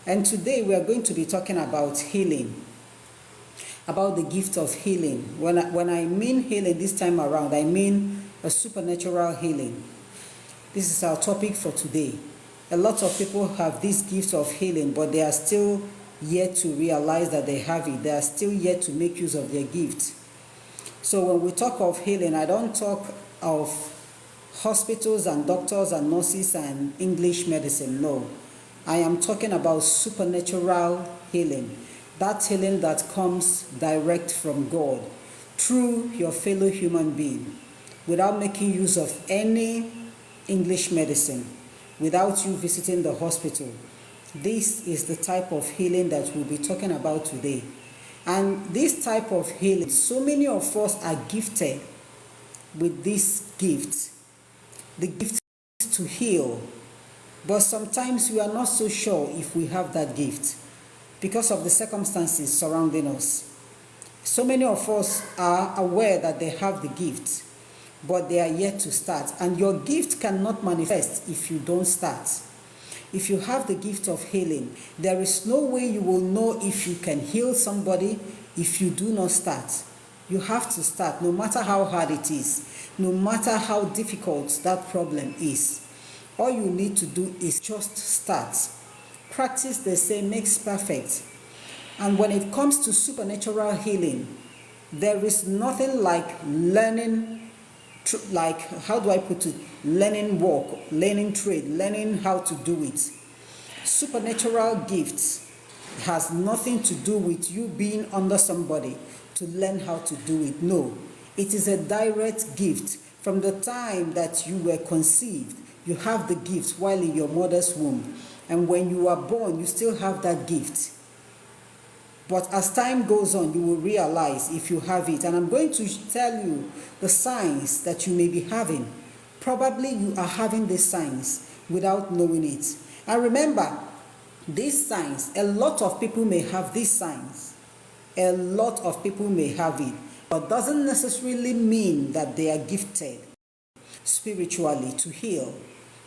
And today we are going to be talking about healing, about the gift of healing. When I mean healing this time around, I mean a supernatural healing. This is our topic for today. A lot of people have this gift of healing, but they are still yet to realize that they have it. They are still yet to make use of their gift. So when we talk of healing, I don't talk of hospitals and doctors and nurses and English medicine. No. I am talking about supernatural healing. That healing that comes direct from God through your fellow human being without making use of any English medicine, without you visiting the hospital. This is the type of healing that we'll be talking about today. And this type of healing, so many of us are gifted with this gift, the gift to heal. But sometimes we are not so sure if we have that gift because of the circumstances surrounding us. So many of us are aware that they have the gift, but they are yet to start. And your gift cannot manifest if you don't start. If you have the gift of healing, there is no way you will know if you can heal somebody if you do not start. You have to start, no matter how hard it is, no matter how difficult that problem is. All you need to do is just start. Practice, they say, makes perfect. And when it comes to supernatural healing, there is nothing like learning, like, how do I put it? Learning work, learning trade, learning how to do it. Supernatural gifts has nothing to do with you being under somebody to learn how to do it. No, it is a direct gift. From the time that you were conceived, you have the gift while in your mother's womb. And when you are born, you still have that gift. But as time goes on, you will realize if you have it. And I'm going to tell you the signs that you may be having. Probably you are having these signs without knowing it. And remember, these signs, a lot of people may have these signs. A lot of people may have it. But doesn't necessarily mean that they are gifted spiritually to heal.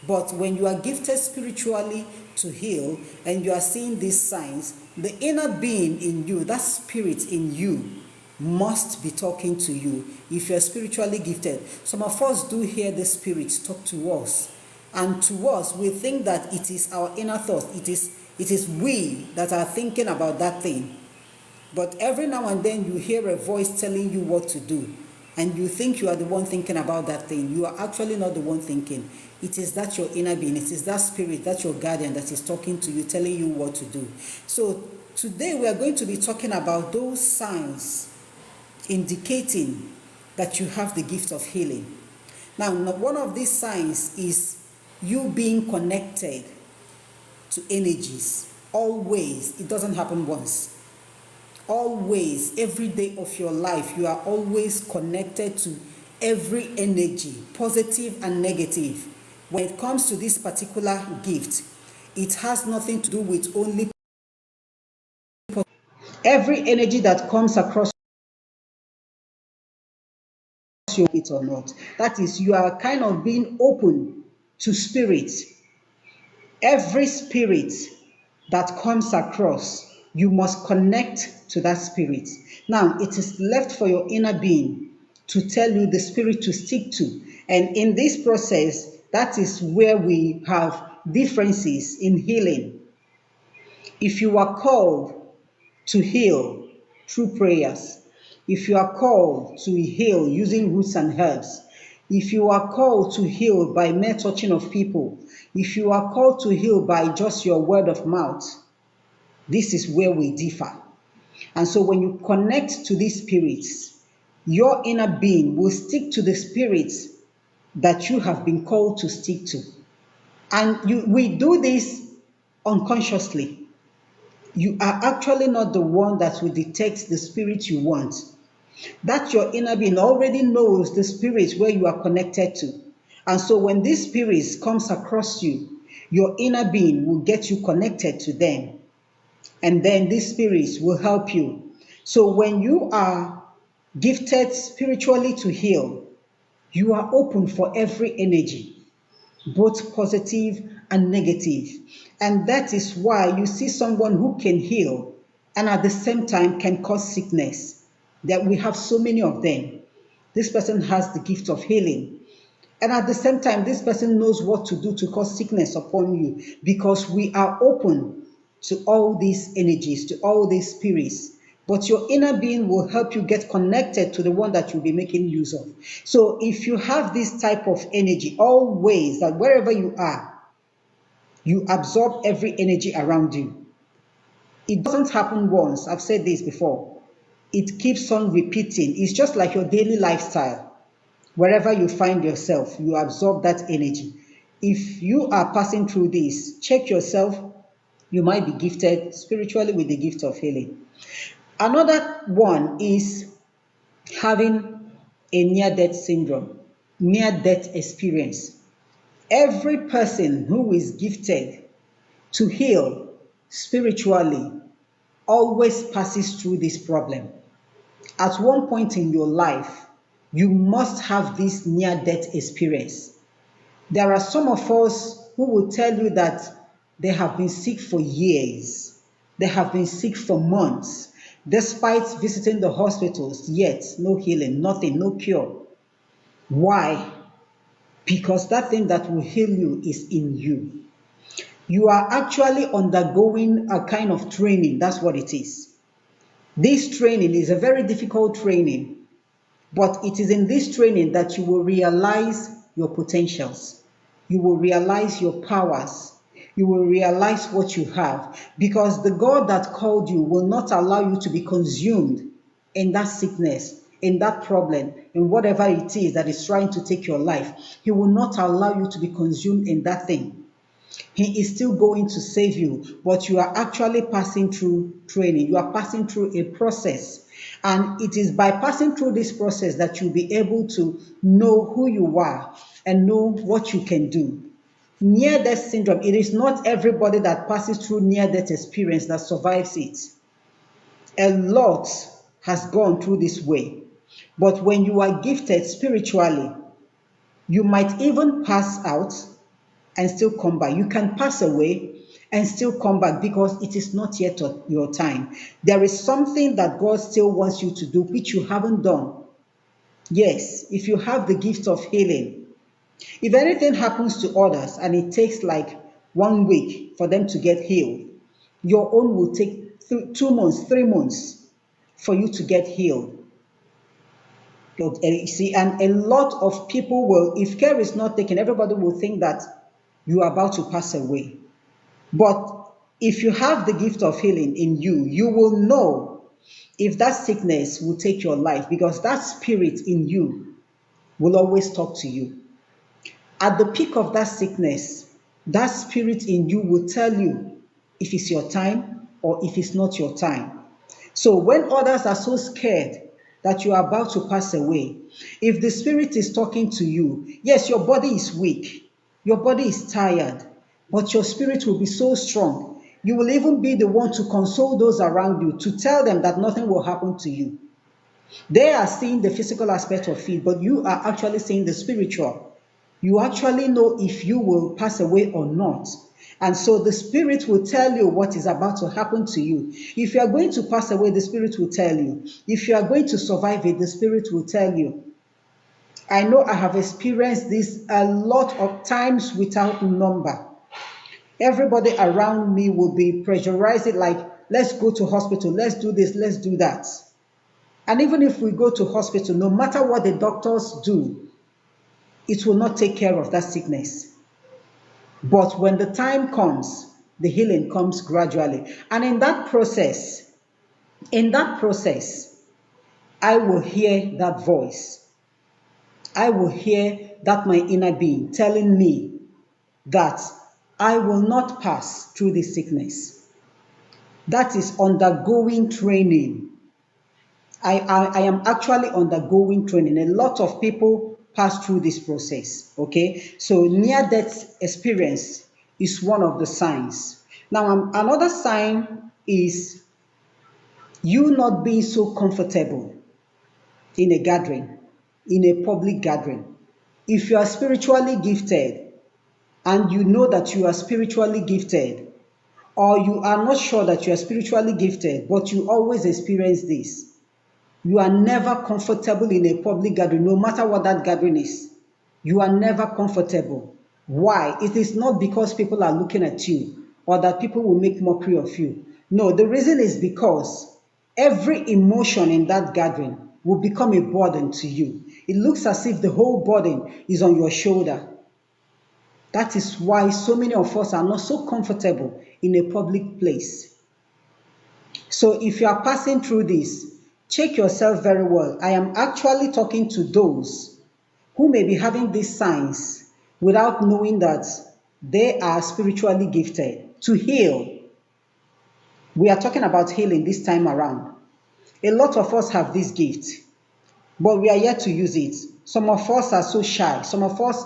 But when you are gifted spiritually to heal and you are seeing these signs, the inner being in you, that spirit in you, must be talking to you if you're spiritually gifted. Some of us do hear the spirit talk to us. And to us, we think that it is our inner thought. It is we that are thinking about that thing. But every now and then you hear a voice telling you what to do. And you think you are the one thinking about that thing. You are actually not the one thinking. It is that your inner being. It is that spirit, that your guardian that is talking to you, telling you what to do. So today we are going to be talking about those signs indicating that you have the gift of healing. Now, one of these signs is you being connected to energies. Always. It doesn't happen once. Always, every day of your life, you are always connected to every energy, positive and negative. When it comes to this particular gift, it has nothing to do with only every energy that comes across you, it or not. That is, you are kind of being open to spirit. Every spirit that comes across, you must connect to that spirit. Now, it is left for your inner being to tell you the spirit to stick to. And in this process, that is where we have differences in healing. If you are called to heal through prayers, if you are called to heal using roots and herbs, if you are called to heal by mere touching of people, if you are called to heal by just your word of mouth, this is where we differ. And so when you connect to these spirits, your inner being will stick to the spirits that you have been called to stick to. And we do this unconsciously. You are actually not the one that will detect the spirit you want. That your inner being already knows the spirit where you are connected to. And so when these spirits comes across you, your inner being will get you connected to them. And then these spirits will help you. So when you are gifted spiritually to heal, you are open for every energy, both positive and negative. And that is why you see someone who can heal and at the same time can cause sickness. That we have so many of them. This person has the gift of healing. And at the same time, this person knows what to do to cause sickness upon you because we are open to all these energies, to all these spirits. But your inner being will help you get connected to the one that you'll be making use of. So if you have this type of energy, always that wherever you are, you absorb every energy around you. It doesn't happen once. I've said this before. It keeps on repeating. It's just like your daily lifestyle. Wherever you find yourself, you absorb that energy. If you are passing through this, check yourself. You might be gifted spiritually with the gift of healing. Another one is having a near-death syndrome, near-death experience. Every person who is gifted to heal spiritually always passes through this problem. At one point in your life, you must have this near-death experience. There are some of us who will tell you that they have been sick for years. They have been sick for months, despite visiting the hospitals, yet no healing, nothing, no cure. Why? Because that thing that will heal you is in you. You are actually undergoing a kind of training. That's what it is. This training is a very difficult training, but it is in this training that you will realize your potentials. You will realize your powers. You will realize what you have, because the God that called you will not allow you to be consumed in that sickness, in that problem, in whatever it is that is trying to take your life. He will not allow you to be consumed in that thing. He is still going to save you, but you are actually passing through training. You are passing through a process. And it is by passing through this process that you'll be able to know who you are and know what you can do. Near-death syndrome, it is not everybody that passes through near-death experience that survives it. A lot has gone through this way. But when you are gifted spiritually, you might even pass out and still come back. You can pass away and still come back because it is not yet your time. There is something that God still wants you to do which you haven't done. Yes, if you have the gift of healing, if anything happens to others and it takes like 1 week for them to get healed, your own will take 2 months, 3 months for you to get healed. You see, and a lot of people will, if care is not taken, everybody will think that you are about to pass away. But if you have the gift of healing in you, you will know if that sickness will take your life, because that spirit in you will always talk to you. At the peak of that sickness, that spirit in you will tell you if it's your time or if it's not your time. So when others are so scared that you are about to pass away, if the spirit is talking to you, yes, your body is weak, your body is tired, but your spirit will be so strong. You will even be the one to console those around you, to tell them that nothing will happen to you. They are seeing the physical aspect of it, but you are actually seeing the spiritual. You actually know if you will pass away or not. And so the spirit will tell you what is about to happen to you. If you are going to pass away, the spirit will tell you. If you are going to survive it, the spirit will tell you. I know I have experienced this a lot of times without number. Everybody around me will be pressurizing, like, let's go to hospital, let's do this, let's do that. And even if we go to hospital, no matter what the doctors do, it will not take care of that sickness. But when the time comes, the healing comes gradually. And in that process, I will hear that voice. I will hear that my inner being telling me that I will not pass through this sickness. That is undergoing training. I am actually undergoing training. A lot of people pass through this process, okay? So near-death experience is one of the signs. Now, another sign is you not being so comfortable in a gathering, in a public gathering. If you are spiritually gifted and you know that you are spiritually gifted, or you are not sure that you are spiritually gifted, but you always experience this. You are never comfortable in a public gathering, no matter what that gathering is. You are never comfortable. Why? It is not because people are looking at you or that people will make mockery of you. No, the reason is because every emotion in that gathering will become a burden to you. It looks as if the whole burden is on your shoulder. That is why so many of us are not so comfortable in a public place. So if you are passing through this, check yourself very well. I am actually talking to those who may be having these signs without knowing that they are spiritually gifted to heal. We are talking about healing this time around. A lot of us have this gift, but we are yet to use it. Some of us are so shy. Some of us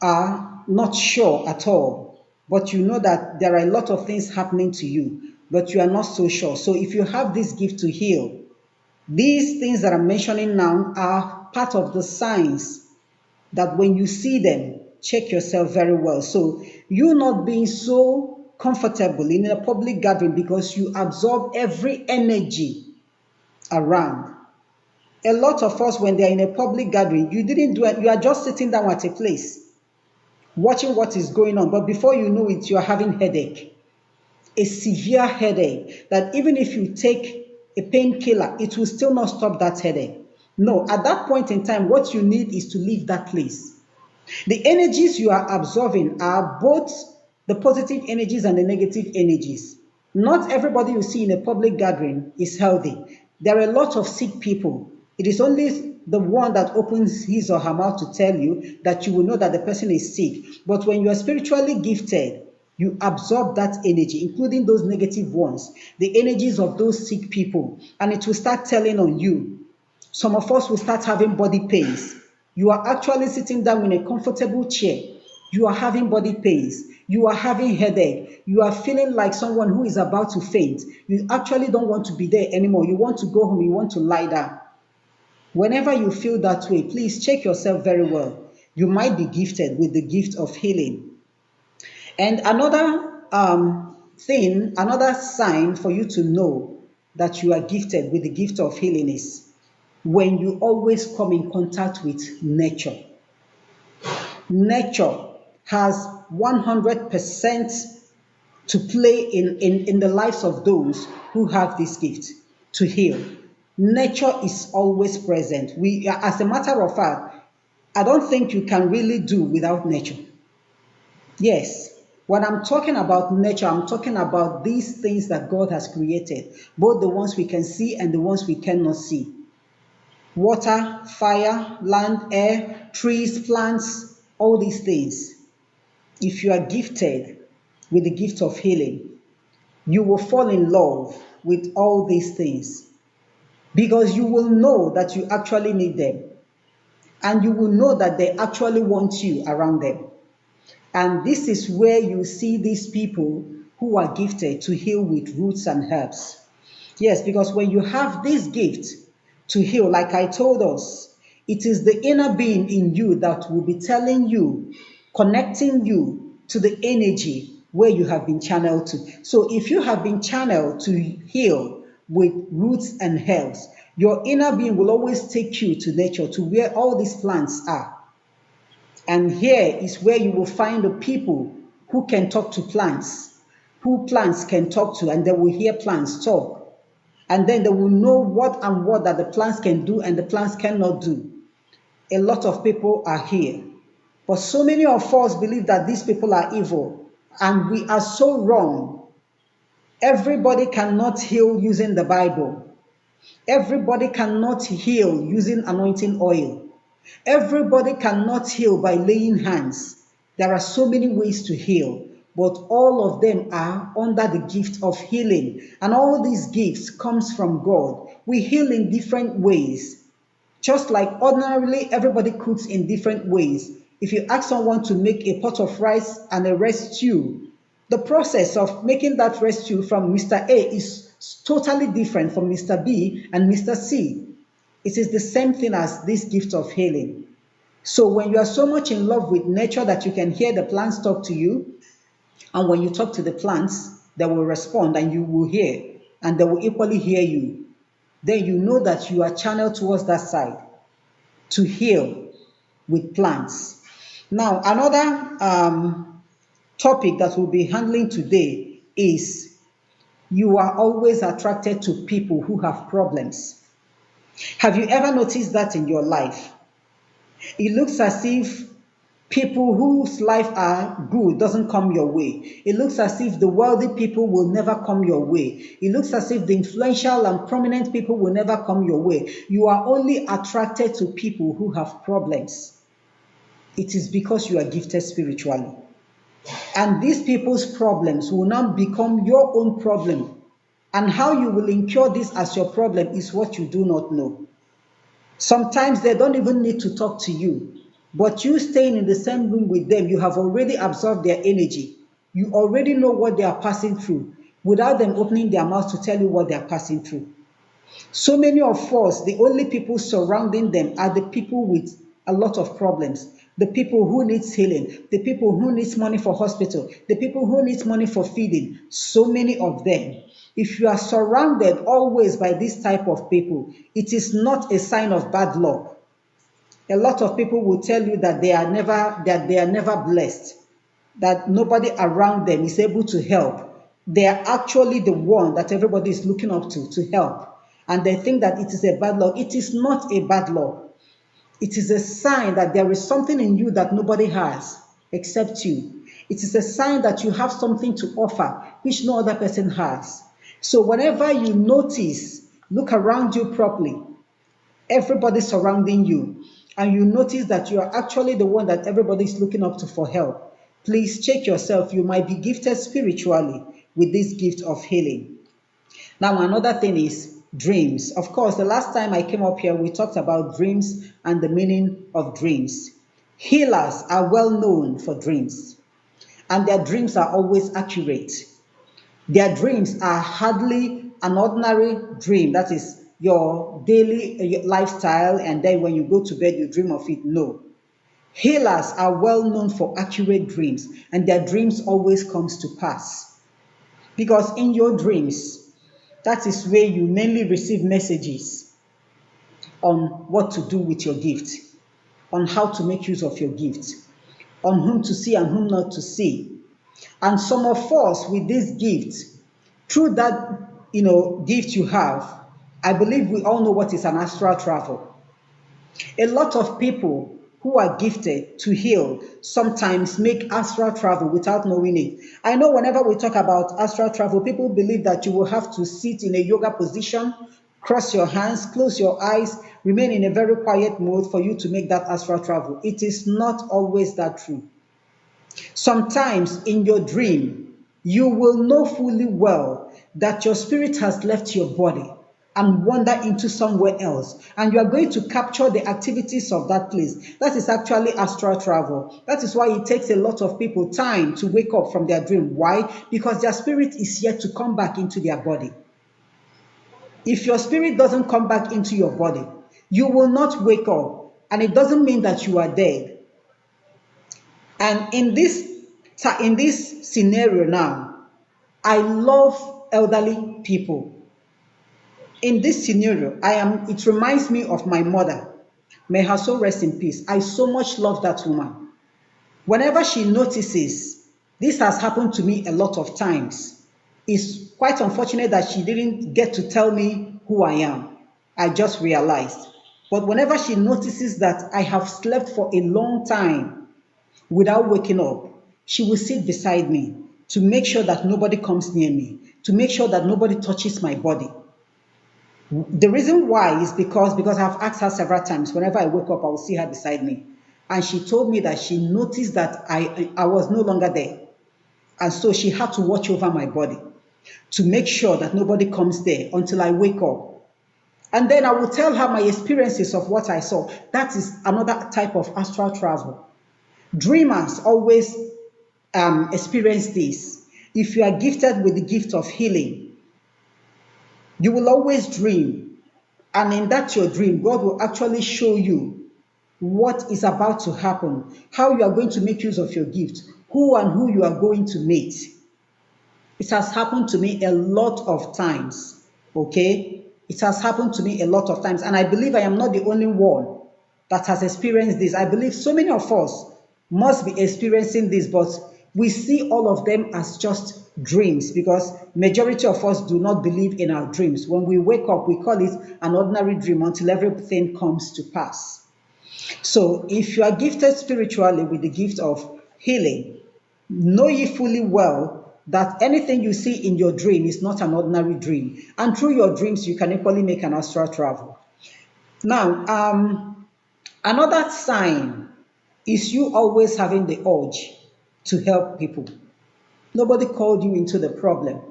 are not sure at all. But you know that there are a lot of things happening to you, but you are not so sure. So if you have this gift to heal, these things that I'm mentioning now are part of the signs that when you see them, check yourself very well. So you not being so comfortable in a public gathering because you absorb every energy around. A lot of us, when they're in a public gathering, you didn't do it, you are just sitting down at a place, watching what is going on. But before you know it, you are having headache, a severe headache, that even if you take a painkiller, it will still not stop that headache. No, at that point in time, what you need is to leave that place. The energies you are absorbing are both the positive energies and the negative energies. Not everybody you see in a public gathering is healthy. There are a lot of sick people. It is only the one that opens his or her mouth to tell you that you will know that the person is sick. But when you are spiritually gifted, you absorb that energy, including those negative ones, the energies of those sick people, and it will start telling on you. Some of us will start having body pains. You are actually sitting down in a comfortable chair. You are having body pains. You are having headache. You are feeling like someone who is about to faint. You actually don't want to be there anymore. You want to go home. You want to lie down. Whenever you feel that way, please check yourself very well. You might be gifted with the gift of healing. And another another sign for you to know that you are gifted with the gift of healing is when you always come in contact with nature. Nature has 100% to play in the lives of those who have this gift to heal. Nature is always present. As a matter of fact, I don't think you can really do without nature. Yes, when I'm talking about nature, I'm talking about these things that God has created, both the ones we can see and the ones we cannot see. Water, fire, land, air, trees, plants, all these things. If you are gifted with the gift of healing, you will fall in love with all these things because you will know that you actually need them and you will know that they actually want you around them. And this is where you see these people who are gifted to heal with roots and herbs. Yes, because when you have this gift to heal, like I told us, it is the inner being in you that will be telling you, connecting you to the energy where you have been channeled to. So if you have been channeled to heal with roots and herbs, your inner being will always take you to nature, to where all these plants are. And here is where you will find the people who can talk to plants, who plants can talk to, and they will hear plants talk. And then they will know what and what that the plants can do and the plants cannot do. A lot of people are here. But so many of us believe that these people are evil, and we are so wrong. Everybody cannot heal using the Bible. Everybody cannot heal using anointing oil. Everybody cannot heal by laying hands. There are so many ways to heal, but all of them are under the gift of healing. And all these gifts comes from God. We heal in different ways. Just like ordinarily everybody cooks in different ways. If you ask someone to make a pot of rice and a rice stew, the process of making that rice stew from Mr. A is totally different from Mr. B and Mr. C. It is the same thing as this gift of healing. So when you are so much in love with nature that you can hear the plants talk to you, and when you talk to the plants, they will respond and you will hear, and they will equally hear you, then you know that you are channeled towards that side to heal with plants. Now, another topic that we'll be handling today is you are always attracted to people who have problems. Have you ever noticed that in your life? It looks as if people whose life are good doesn't come your way. It looks as if the wealthy people will never come your way. It looks as if the influential and prominent people will never come your way. You are only attracted to people who have problems. It is because you are gifted spiritually. And these people's problems will now become your own problem. And how you will incur this as your problem is what you do not know. Sometimes they don't even need to talk to you, but you staying in the same room with them, you have already absorbed their energy. You already know what they are passing through without them opening their mouths to tell you what they are passing through. So many of us, the only people surrounding them are the people with a lot of problems, the people who needs healing, the people who needs money for hospital, the people who needs money for feeding. So many of them. If you are surrounded always by this type of people, it is not a sign of bad luck. A lot of people will tell you that they are never blessed, that nobody around them is able to help. They are actually the one that everybody is looking up to help. And they think that it is a bad luck. It is not a bad luck. It is a sign that there is something in you that nobody has except you. It is a sign that you have something to offer which no other person has. So whenever you notice, look around you properly, everybody surrounding you, and you notice that you are actually the one that everybody is looking up to for help, please check yourself. You might be gifted spiritually with this gift of healing. Now, another thing is dreams. Of course, the last time I came up here, we talked about dreams and the meaning of dreams. Healers are well known for dreams, and their dreams are always accurate. Their dreams are hardly an ordinary dream, that is your daily lifestyle, and then when you go to bed, you dream of it. No. Healers are well known for accurate dreams, and their dreams always comes to pass. Because in your dreams, that is where you mainly receive messages on what to do with your gift, on how to make use of your gift, on whom to see and whom not to see. And some of us with this gift, through that gift you have, I believe we all know what is an astral travel. A lot of people who are gifted to heal sometimes make astral travel without knowing it. I know whenever we talk about astral travel, people believe that you will have to sit in a yoga position, cross your hands, close your eyes, remain in a very quiet mode for you to make that astral travel. It is not always that true. Sometimes in your dream, you will know fully well that your spirit has left your body and wander into somewhere else, and you are going to capture the activities of that place. That is actually astral travel. That is why it takes a lot of people time to wake up from their dream. Why? Because their spirit is yet to come back into their body. If your spirit doesn't come back into your body, you will not wake up, and it doesn't mean that you are dead. And in this scenario now, I love elderly people. In this scenario, it reminds me of my mother. May her soul rest in peace. I so much love that woman. Whenever she notices, this has happened to me a lot of times. It's quite unfortunate that she didn't get to tell me who I am. I just realized. But whenever she notices that I have slept for a long time without waking up, she will sit beside me to make sure that nobody comes near me, to make sure that nobody touches my body. The reason why is because I've asked her several times. Whenever I wake up, I will see her beside me. And she told me that she noticed that I was no longer there. And so she had to watch over my body to make sure that nobody comes there until I wake up. And then I will tell her my experiences of what I saw. That is another type of astral travel. Dreamers always experience this. If you are gifted with the gift of healing, you will always dream. And in that your dream, God will actually show you what is about to happen, how you are going to make use of your gift, who you are going to meet. It has happened to me a lot of times. Okay? It has happened to me a lot of times. And I believe I am not the only one that has experienced this. I believe so many of us must be experiencing this, but we see all of them as just dreams because majority of us do not believe in our dreams. When we wake up, we call it an ordinary dream until everything comes to pass. So if you are gifted spiritually with the gift of healing, know ye fully well that anything you see in your dream is not an ordinary dream. And through your dreams, you can equally make an astral travel. Now, another sign is you always having the urge to help people. Nobody called you into the problem.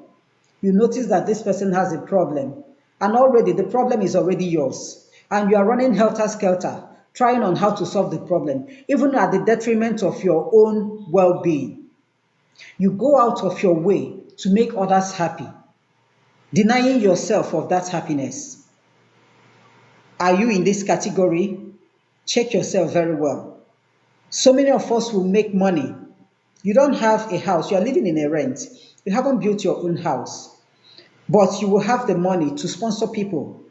You notice that this person has a problem, and already the problem is already yours, and you are running helter-skelter, trying on how to solve the problem, even at the detriment of your own well-being. You go out of your way to make others happy, denying yourself of that happiness. Are you in this category? Check yourself very well. So many of us will make money. You don't have a house, you are living in a rent. You haven't built your own house, but you will have the money to sponsor people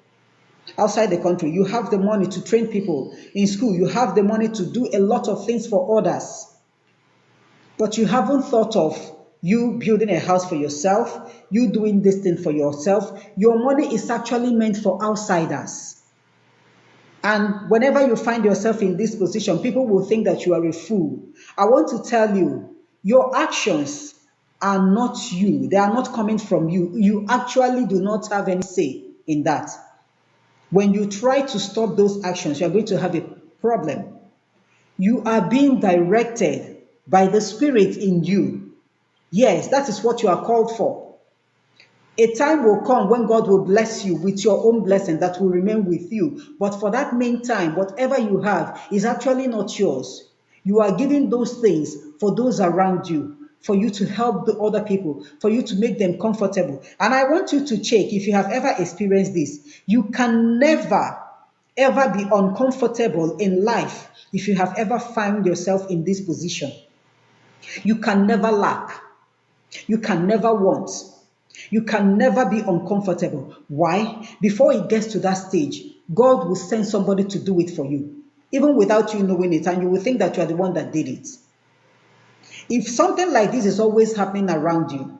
outside the country. You have the money to train people in school. You have the money to do a lot of things for others. But you haven't thought of you building a house for yourself, you doing this thing for yourself. Your money is actually meant for outsiders. And whenever you find yourself in this position, people will think that you are a fool. I want to tell you, your actions are not you. They are not coming from you. You actually do not have any say in that. When you try to stop those actions, you are going to have a problem. You are being directed by the Spirit in you. Yes, that is what you are called for. A time will come when God will bless you with your own blessing that will remain with you. But for that meantime, whatever you have is actually not yours. You are giving those things for those around you, for you to help the other people, for you to make them comfortable. And I want you to check if you have ever experienced this. You can never, ever be uncomfortable in life if you have ever found yourself in this position. You can never lack. You can never want. You can never be uncomfortable. Why? Before it gets to that stage, God will send somebody to do it for you, even without you knowing it, and you will think that you are the one that did it. If something like this is always happening around you,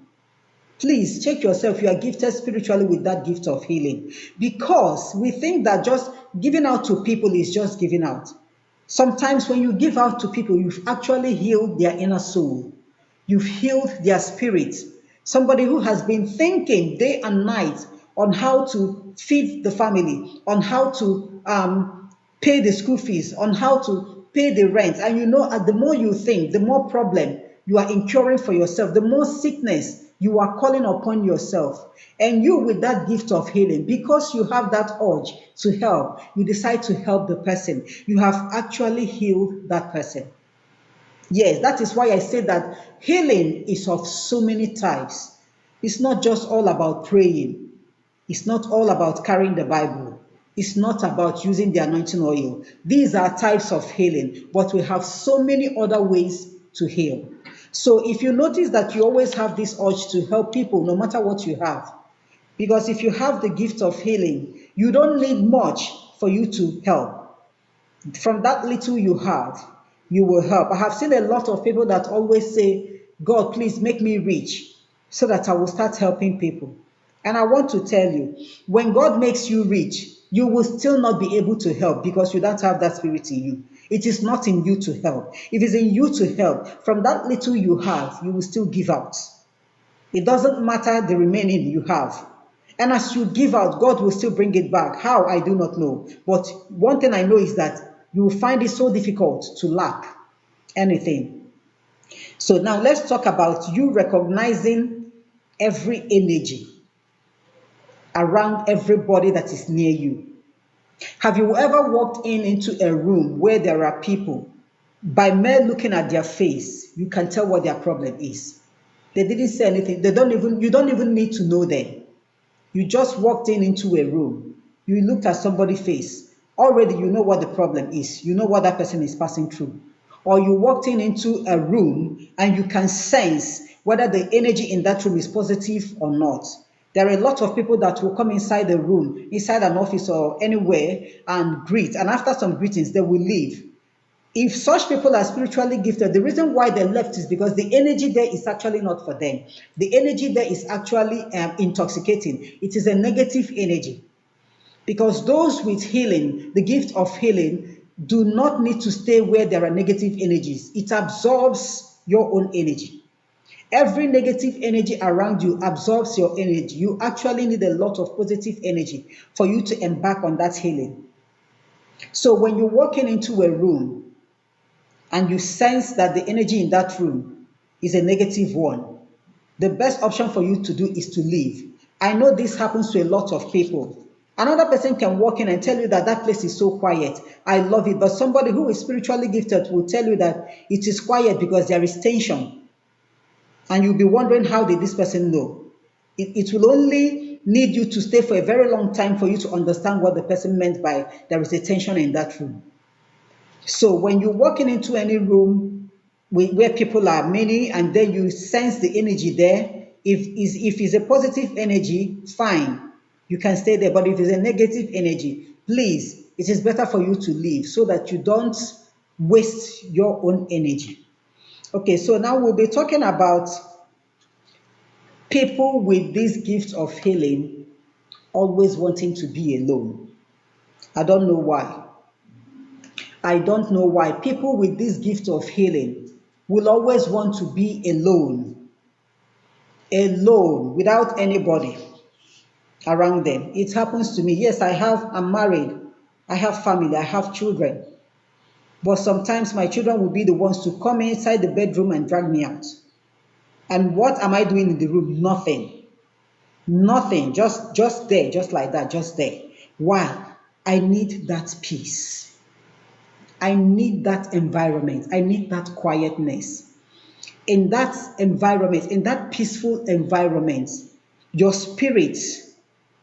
please check yourself. You are gifted spiritually with that gift of healing, because we think that just giving out to people is just giving out. Sometimes when you give out to people, you've actually healed their inner soul. You've healed their spirit. Somebody who has been thinking day and night on how to feed the family, on how to pay the school fees, on how to pay the rent. And you know, the more you think, the more problem you are incurring for yourself, the more sickness you are calling upon yourself. And you, with that gift of healing, because you have that urge to help, you decide to help the person. You have actually healed that person. Yes, that is why I say that healing is of so many types. It's not just all about praying. It's not all about carrying the Bible. It's not about using the anointing oil. These are types of healing, but we have so many other ways to heal. So if you notice that you always have this urge to help people, no matter what you have, because if you have the gift of healing, you don't need much for you to help. From that little you have, you will help. I have seen a lot of people that always say, God, please make me rich so that I will start helping people. And I want to tell you, when God makes you rich, you will still not be able to help because you don't have that spirit in you. It is not in you to help. If it's in you to help, from that little you have, you will still give out. It doesn't matter the remaining you have. And as you give out, God will still bring it back. How? I do not know. But one thing I know is that you will find it so difficult to lack anything. So now let's talk about you recognizing every energy around everybody that is near you. Have you ever walked into a room where there are people, by mere looking at their face, you can tell what their problem is? They didn't say anything. You don't even need to know them. You just walked into a room. You looked at somebody's face. already you know what the problem is. You know what that person is passing through. Or you walked into a room and you can sense whether the energy in that room is positive or not. There are a lot of people that will come inside the room, inside an office or anywhere, and greet. And after some greetings, they will leave. If such people are spiritually gifted, the reason why they left is because the energy there is actually not for them. The energy there is actually intoxicating. It is a negative energy. Because those with healing, the gift of healing, do not need to stay where there are negative energies. It absorbs your own energy. Every negative energy around you absorbs your energy. You actually need a lot of positive energy for you to embark on that healing. So when you're walking into a room and you sense that the energy in that room is a negative one, the best option for you to do is to leave. I know this happens to a lot of people. Another person can walk in and tell you that that place is so quiet. I love it. But somebody who is spiritually gifted will tell you that it is quiet because there is tension. And you'll be wondering, how did this person know? It will only need you to stay for a very long time for you to understand what the person meant by there is a tension in that room. So when you're walking into any room where people are many and then you sense the energy there, if it's a positive energy, fine, you can stay there. But if it's a negative energy, please, it is better for you to leave so that you don't waste your own energy. Okay, so now we'll be talking about people with this gift of healing always wanting to be alone. I don't know why. I don't know why people with this gift of healing will always want to be alone, alone, without anybody around them. It happens to me. Yes, I'm married, I have family, I have children. But sometimes my children will be the ones to come inside the bedroom and drag me out. And what am I doing in the room? Nothing. Nothing. Just there, just like that, just there. Why? I need that peace. I need that environment. I need that quietness. In that environment, in that peaceful environment, your spirit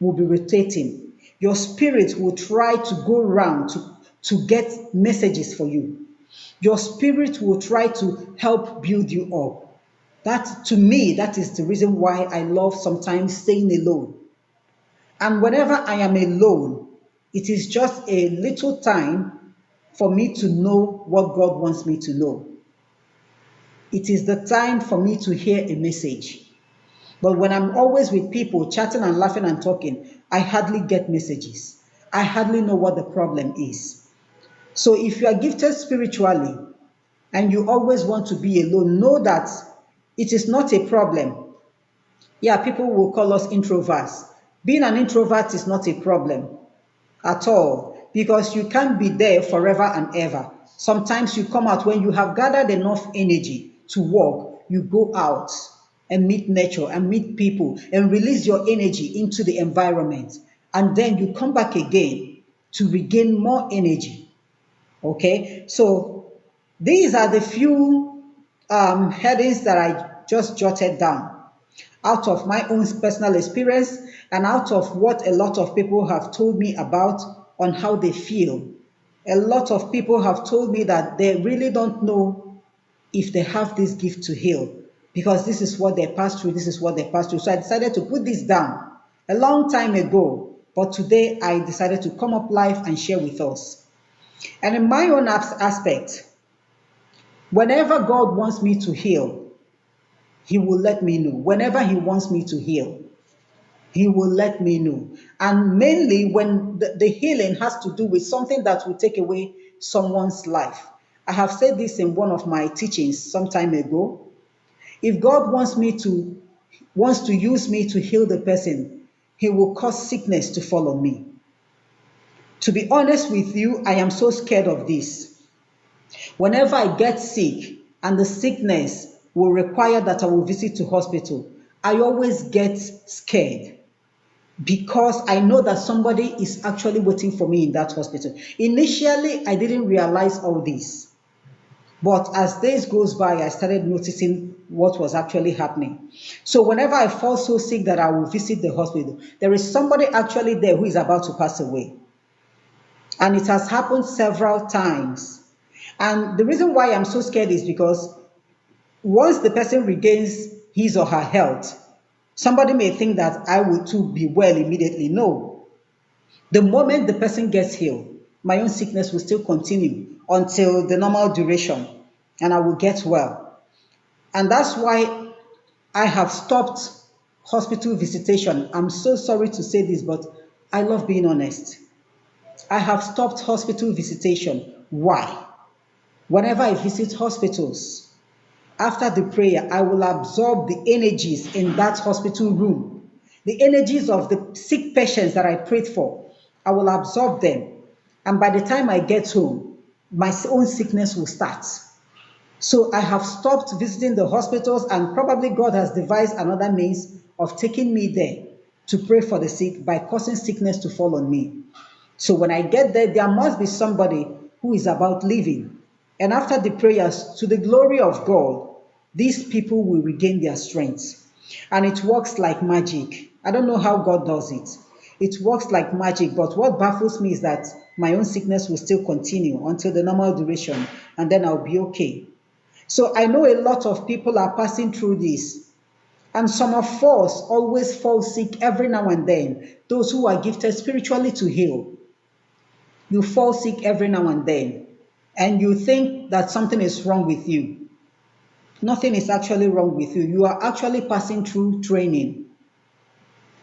will be rotating. Your spirit will try to go around to get messages for you. Your spirit will try to help build you up. That, to me, that is the reason why I love sometimes staying alone. And whenever I am alone, it is just a little time for me to know what God wants me to know. It is the time for me to hear a message. But when I'm always with people, chatting and laughing and talking, I hardly get messages. I hardly know what the problem is. So if you are gifted spiritually and you always want to be alone, know that it is not a problem. Yeah, people will call us introverts. Being an introvert is not a problem at all, because you can't be there forever and ever. Sometimes you come out when you have gathered enough energy to walk, you go out and meet nature and meet people and release your energy into the environment. And then you come back again to regain more energy. Okay, so these are the few headings that I just jotted down out of my own personal experience and out of what a lot of people have told me about on how they feel. A lot of people have told me that they really don't know if they have this gift to heal, because this is what they passed through, this is what they passed through. So I decided to put this down a long time ago, but today I decided to come up live and share with us. And in my own aspect, whenever God wants me to heal, He will let me know. Whenever He wants me to heal, He will let me know. And mainly when the healing has to do with something that will take away someone's life. I have said this in one of my teachings some time ago. If God wants to use me to heal the person, He will cause sickness to follow me. To be honest with you, I am so scared of this. Whenever I get sick and the sickness will require that I will visit to hospital, I always get scared, because I know that somebody is actually waiting for me in that hospital. Initially, I didn't realize all this. But as days goes by, I started noticing what was actually happening. So whenever I fall so sick that I will visit the hospital, there is somebody actually there who is about to pass away. And it has happened several times. And the reason why I'm so scared is because once the person regains his or her health, somebody may think that I will too be well immediately. No. The moment the person gets healed, my own sickness will still continue until the normal duration and I will get well. And that's why I have stopped hospital visitation. I'm so sorry to say this, but I love being honest. I have stopped hospital visitation. Why? Whenever I visit hospitals, after the prayer, I will absorb the energies in that hospital room, the energies of the sick patients that I prayed for. I will absorb them. And by the time I get home, my own sickness will start. So I have stopped visiting the hospitals, and probably God has devised another means of taking me there to pray for the sick by causing sickness to fall on me. So when I get there, there must be somebody who is about leaving. And after the prayers, to the glory of God, these people will regain their strength. And it works like magic. I don't know how God does it. It works like magic, but what baffles me is that my own sickness will still continue until the normal duration, and then I'll be okay. So I know a lot of people are passing through this. And some of us always fall sick every now and then. Those who are gifted spiritually to heal, you fall sick every now and then. And you think that something is wrong with you. Nothing is actually wrong with you. You are actually passing through training.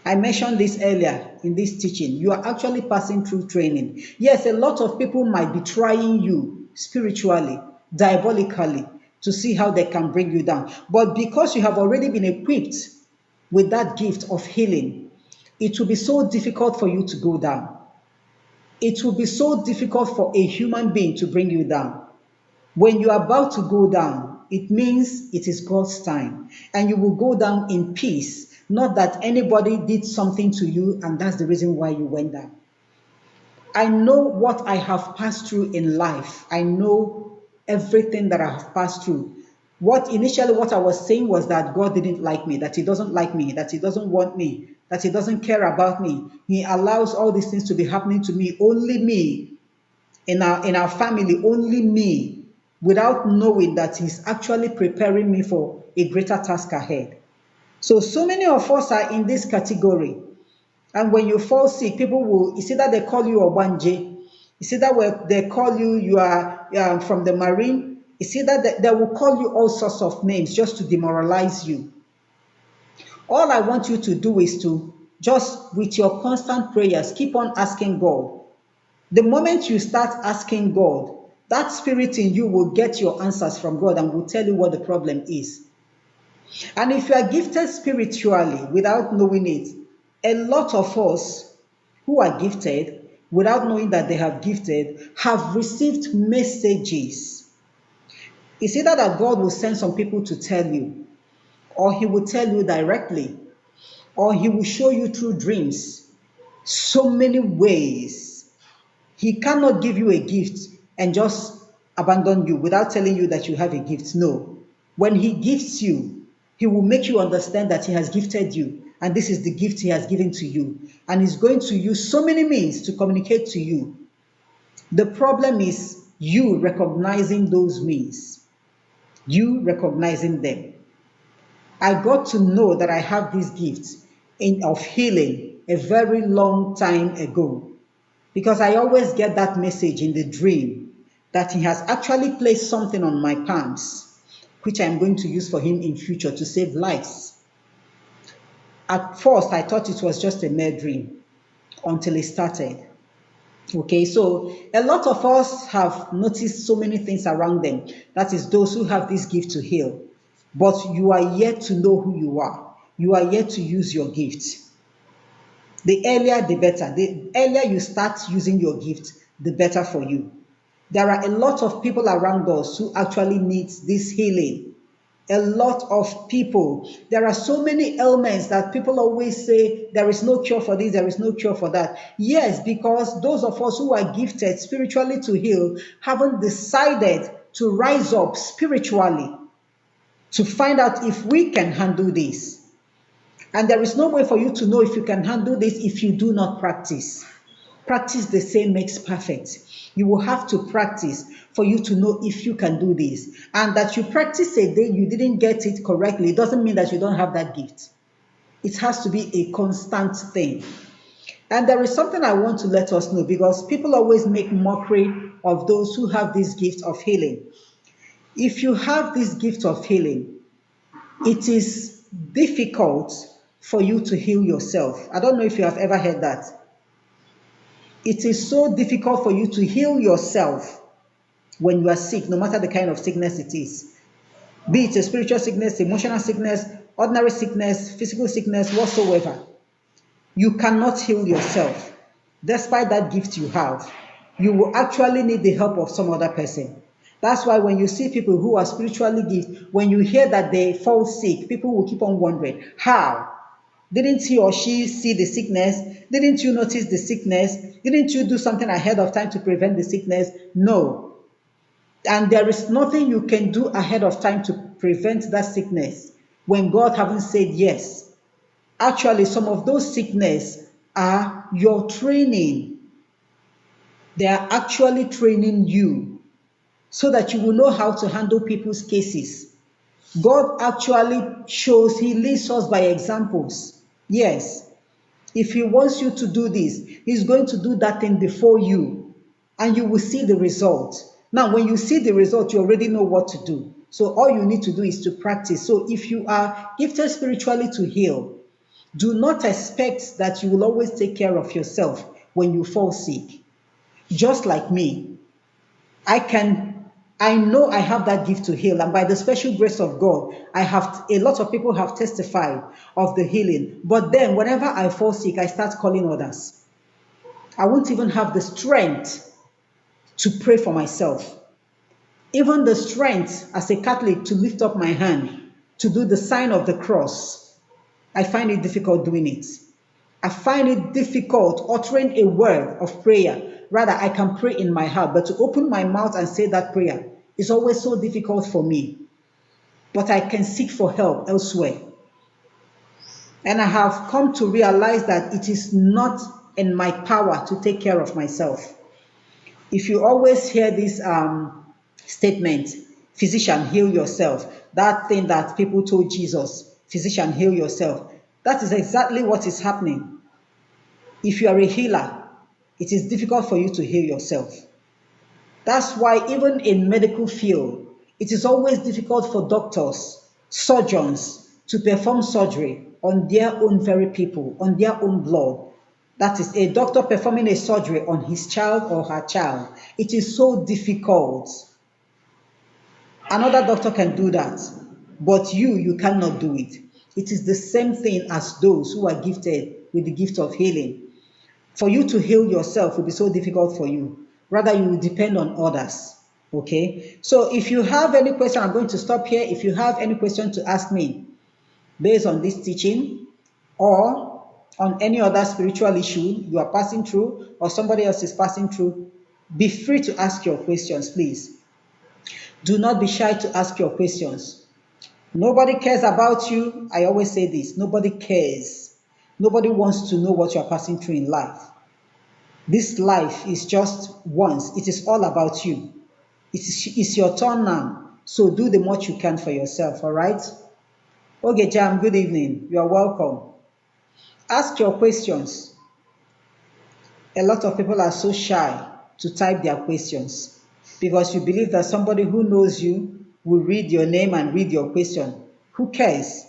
I mentioned this earlier in this teaching. You are actually passing through training. Yes, a lot of people might be trying you spiritually, diabolically, to see how they can bring you down. But because you have already been equipped with that gift of healing, it will be so difficult for you to go down. It will be so difficult for a human being to bring you down. When you are about to go down, it means it is God's time, and you will go down in peace. Not that anybody did something to you and that's the reason why you went down. I know what I have passed through in life. I know everything that I have passed through. What I was saying was that God didn't like me, that He doesn't like me, that He doesn't want me, that He doesn't care about me. He allows all these things to be happening to me, only me, in our family, only me, without knowing that He's actually preparing me for a greater task ahead. So many of us are in this category. And when you fall sick, people will, it's either they call you Obanje, it's either they call you, you are from the Marine, it's either they will call you all sorts of names just to demoralize you. All I want you to do is to just, with your constant prayers, keep on asking God. The moment you start asking God, that spirit in you will get your answers from God and will tell you what the problem is. And if you are gifted spiritually without knowing it, a lot of us who are gifted without knowing that they have gifted have received messages. It's either that God will send some people to tell you, or He will tell you directly, or He will show you through dreams. So many ways. He cannot give you a gift and just abandon you without telling you that you have a gift. No. When He gifts you, He will make you understand that He has gifted you and this is the gift He has given to you. And He's going to use so many means to communicate to you. The problem is you recognizing those means, you recognizing them. I got to know that I have this gift of healing a very long time ago. Because I always get that message in the dream that He has actually placed something on my palms, which I'm going to use for Him in future to save lives. At first, I thought it was just a mere dream until it started. Okay, so a lot of us have noticed so many things around them. That is those who have this gift to heal. But you are yet to know who you are. You are yet to use your gift. The earlier, the better. The earlier you start using your gift, the better for you. There are a lot of people around us who actually need this healing. A lot of people. There are so many ailments that people always say, there is no cure for this, there is no cure for that. Yes, because those of us who are gifted spiritually to heal haven't decided to rise up spiritually to find out if we can handle this. And there is no way for you to know if you can handle this if you do not practice. Practice the same makes perfect. You will have to practice for you to know if you can do this. And that you practice a day you didn't get it correctly, it doesn't mean that you don't have that gift. It has to be a constant thing. And there is something I want to let us know, because people always make mockery of those who have this gift of healing. If you have this gift of healing, it is difficult for you to heal yourself. I don't know if you have ever heard that. It is so difficult for you to heal yourself when you are sick, no matter the kind of sickness it is. Be it a spiritual sickness, emotional sickness, ordinary sickness, physical sickness, whatsoever. You cannot heal yourself. Despite that gift you have, you will actually need the help of some other person. That's why when you see people who are spiritually gifted, when you hear that they fall sick, people will keep on wondering, how? Didn't he or she see the sickness? Didn't you notice the sickness? Didn't you do something ahead of time to prevent the sickness? No. And there is nothing you can do ahead of time to prevent that sickness when God haven't said yes. Actually, some of those sickness are your training. They are actually training you so that you will know how to handle people's cases. God actually shows, He leads us by examples. Yes, if He wants you to do this, He's going to do that thing before you, and you will see the result. Now, when you see the result, you already know what to do. So all you need to do is to practice. So if you are gifted spiritually to heal, do not expect that you will always take care of yourself when you fall sick. Just like me, I know I have that gift to heal, and by the special grace of God, a lot of people have testified of the healing. But then whenever I fall sick, I start calling others. I won't even have the strength to pray for myself. Even the strength as a Catholic to lift up my hand to do the sign of the cross, I find it difficult doing it. I find it difficult uttering a word of prayer. Rather, I can pray in my heart, but to open my mouth and say that prayer is always so difficult for me. But I can seek for help elsewhere. And I have come to realize that it is not in my power to take care of myself. If you always hear this statement, physician, heal yourself, that thing that people told Jesus, physician, heal yourself, that is exactly what is happening. If you are a healer, it is difficult for you to heal yourself. That's why even in medical field, it is always difficult for doctors, surgeons to perform surgery on their own very people, on their own blood. That is a doctor performing a surgery on his child or her child. It is so difficult. Another doctor can do that, but you cannot do it. It is the same thing as those who are gifted with the gift of healing. For you to heal yourself will be so difficult for you. Rather, you will depend on others. Okay? So if you have any question, I'm going to stop here. If you have any question to ask me based on this teaching or on any other spiritual issue you are passing through or somebody else is passing through, be free to ask your questions, please. Do not be shy to ask your questions. Nobody cares about you. I always say this. Nobody cares. Nobody wants to know what you are passing through in life. This life is just once. It is all about you. It's your turn now. So do the much you can for yourself, all right? Okay, Jam, good evening. You are welcome. Ask your questions. A lot of people are so shy to type their questions because you believe that somebody who knows you will read your name and read your question. Who cares?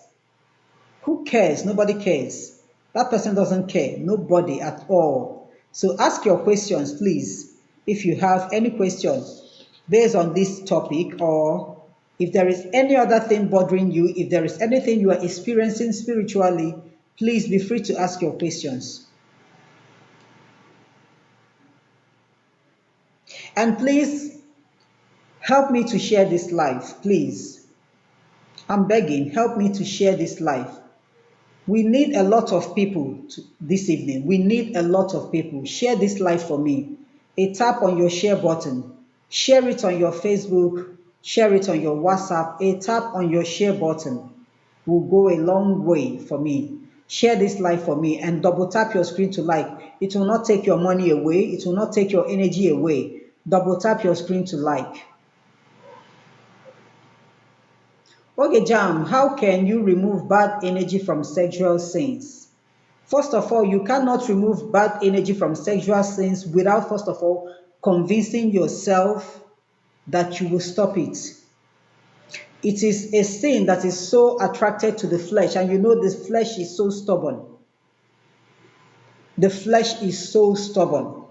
Who cares? Nobody cares. That person doesn't care. Nobody at all. So ask your questions, please. If you have any questions based on this topic, or if there is any other thing bothering you, if there is anything you are experiencing spiritually, please be free to ask your questions. And please help me to share this live, please. I'm begging, help me to share this live. We need a lot of people this evening. We need a lot of people. Share this live for me. A tap on your share button. Share it on your Facebook. Share it on your WhatsApp. A tap on your share button will go a long way for me Share this live for me and double tap your screen to like. It will not take your money away. It will not take your energy away. Double tap your screen to like. Okay, Jam, how can you remove bad energy from sexual sins? First of all, you cannot remove bad energy from sexual sins without, first of all, convincing yourself that you will stop it. It is a sin that is so attracted to the flesh, and you know the flesh is so stubborn. The flesh is so stubborn.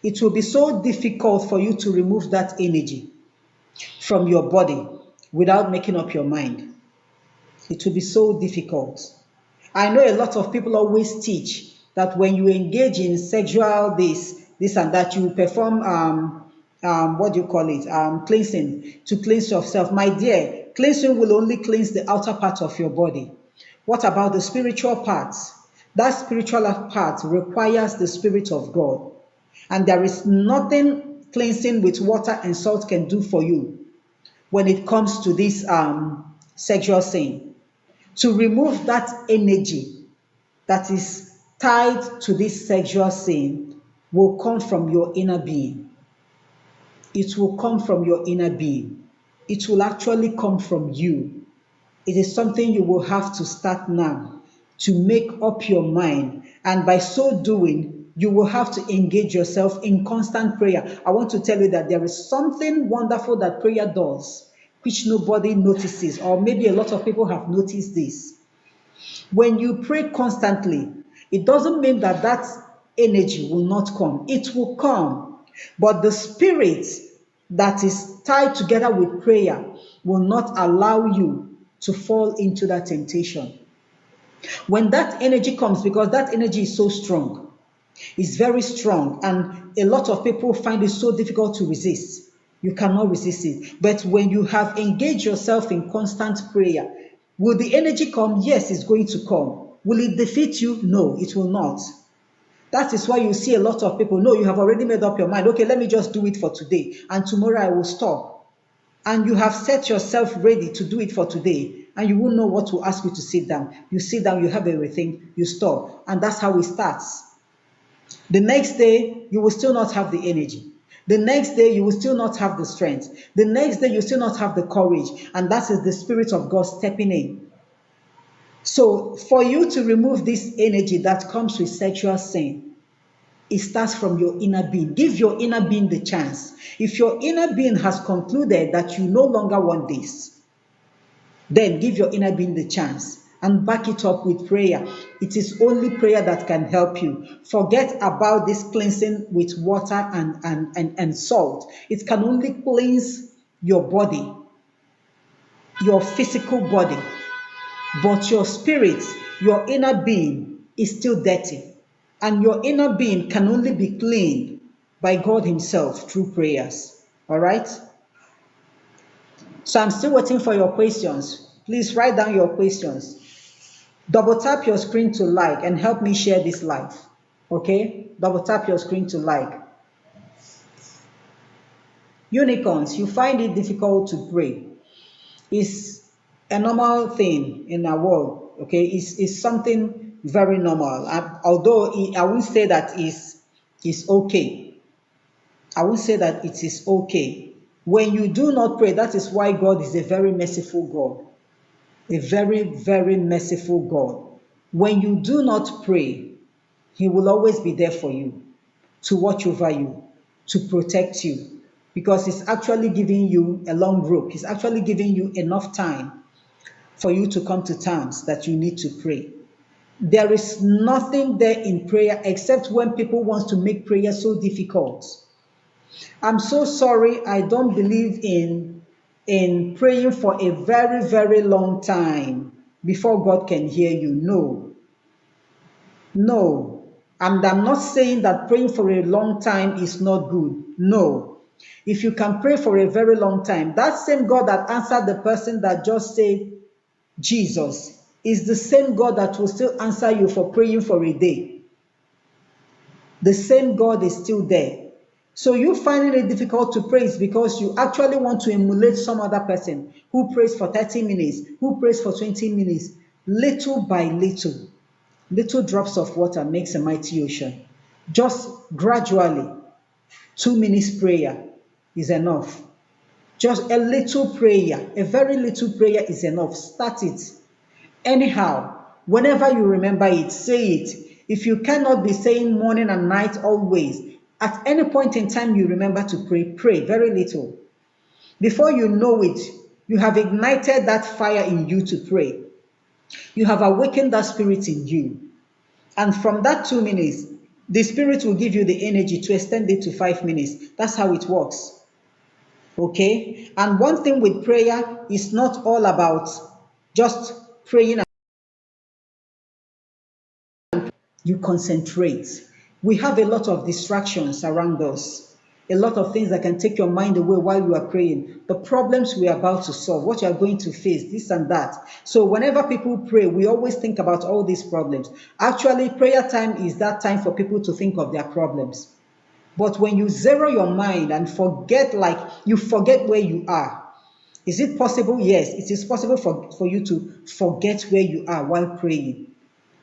It will be so difficult for you to remove that energy from your body without making up your mind. It will be so difficult. I know a lot of people always teach that when you engage in sexual this and that, you perform what do you call it? Cleansing to cleanse yourself. My dear, cleansing will only cleanse the outer part of your body. What about the spiritual part? That spiritual part requires the Spirit of God. And there is nothing cleansing with water and salt can do for you when it comes to this sexual sin. To remove that energy that is tied to this sexual sin will come from your inner being. It will come from your inner being. It will actually come from you. It is something you will have to start now to make up your mind. And by so doing, you will have to engage yourself in constant prayer. I want to tell you that there is something wonderful that prayer does, which nobody notices, or maybe a lot of people have noticed this. When you pray constantly, it doesn't mean that that energy will not come. It will come. But the spirit that is tied together with prayer will not allow you to fall into that temptation. When that energy comes, because that energy is so strong, it's very strong, and a lot of people find it so difficult to resist. You cannot resist it. But when you have engaged yourself in constant prayer, will the energy come? Yes, it's going to come. Will it defeat you? No, it will not. That is why you see a lot of people, no, you have already made up your mind. Okay, let me just do it for today, and tomorrow I will stop. And you have set yourself ready to do it for today, and you won't know what to ask you to sit down. You sit down, you have everything, you stop. And that's how it starts. The next day, you will still not have the energy. The next day, you will still not have the strength. The next day, you will still not have the courage. And that is the Spirit of God stepping in. So, for you to remove this energy that comes with sexual sin, it starts from your inner being. Give your inner being the chance. If your inner being has concluded that you no longer want this, then give your inner being the chance and back it up with prayer. It is only prayer that can help you. Forget about this cleansing with water and salt. It can only cleanse your body, your physical body, but your spirit, your inner being is still dirty. And your inner being can only be cleaned by God Himself through prayers. All right? So I'm still waiting for your questions. Please write down your questions. Double tap your screen to like and help me share this live. Okay? Double tap your screen to like. Unicorns, you find it difficult to pray. It's a normal thing in our world. Okay? It's something very normal. Although I won't say that it's okay. I won't say that it is okay. When you do not pray, that is why God is a very merciful God. A very, very merciful God. When you do not pray, He will always be there for you, to watch over you, to protect you, because He's actually giving you a long rope. He's actually giving you enough time for you to come to terms that you need to pray. There is nothing there in prayer except when people want to make prayer so difficult. I'm so sorry, I don't believe in praying for a very, very long time before God can hear you. No. No. And I'm not saying that praying for a long time is not good. No. If you can pray for a very long time, that same God that answered the person that just said Jesus is the same God that will still answer you for praying for a day. The same God is still there. So you finding it difficult to pray is because you actually want to emulate some other person who prays for 30 minutes, who prays for 20 minutes, little by little. Little drops of water makes a mighty ocean. Just gradually, 2 minutes prayer is enough. Just a little prayer, a very little prayer is enough. Start it. Anyhow, whenever you remember it, say it. If you cannot be saying morning and night always, at any point in time you remember to pray, pray very little. Before you know it, you have ignited that fire in you to pray. You have awakened that spirit in you. And from that 2 minutes, the spirit will give you the energy to extend it to 5 minutes. That's how it works. Okay? And one thing with prayer is not all about just praying. You concentrate. We have a lot of distractions around us, a lot of things that can take your mind away while you are praying. The problems we are about to solve, what you are going to face, this and that. So, whenever people pray, we always think about all these problems. Actually, prayer time is that time for people to think of their problems. But when you zero your mind and forget, like you forget where you are, is it possible? Yes, it is possible for you to forget where you are while praying.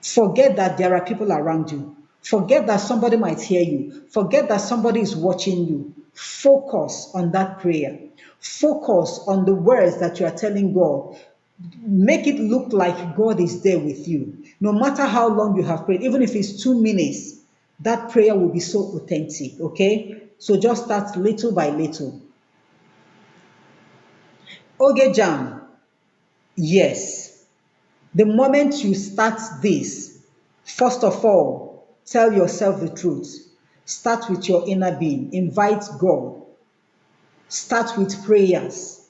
Forget that there are people around you. Forget that somebody might hear you. Forget that somebody is watching you. Focus on that prayer. Focus on the words that you are telling God. Make it look like God is there with you. No matter how long you have prayed, even if it's 2 minutes, that prayer will be so authentic, okay? So just start little by little. Oge jam, yes. The moment you start this, first of all, tell yourself the truth. Start with your inner being. Invite God. Start with prayers.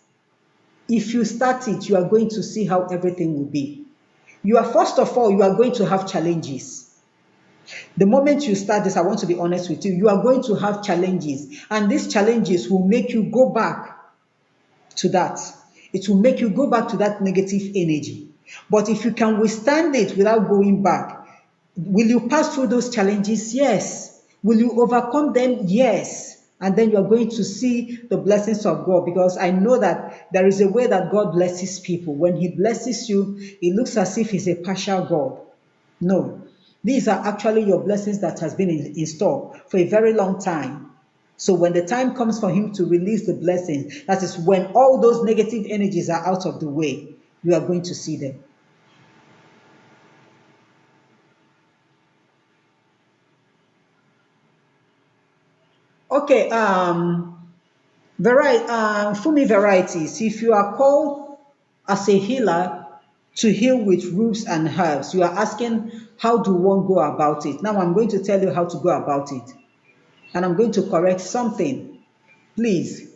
If you start it, you are going to see how everything will be. First of all, you are going to have challenges. The moment you start this, I want to be honest with you, you are going to have challenges. And these challenges will make you go back to that. It will make you go back to that negative energy. But if you can withstand it without going back, will you pass through those challenges? Yes. Will you overcome them? Yes. And then you're going to see the blessings of God, because I know that there is a way that God blesses people. When He blesses you, it looks as if He's a partial God. No. These are actually your blessings that has been in store for a very long time. So when the time comes for Him to release the blessing, that is when all those negative energies are out of the way, you are going to see them. Okay, Fumi varieties. If you are called as a healer to heal with roots and herbs, you are asking, how do one go about it? Now I'm going to tell you how to go about it. And I'm going to correct something. Please,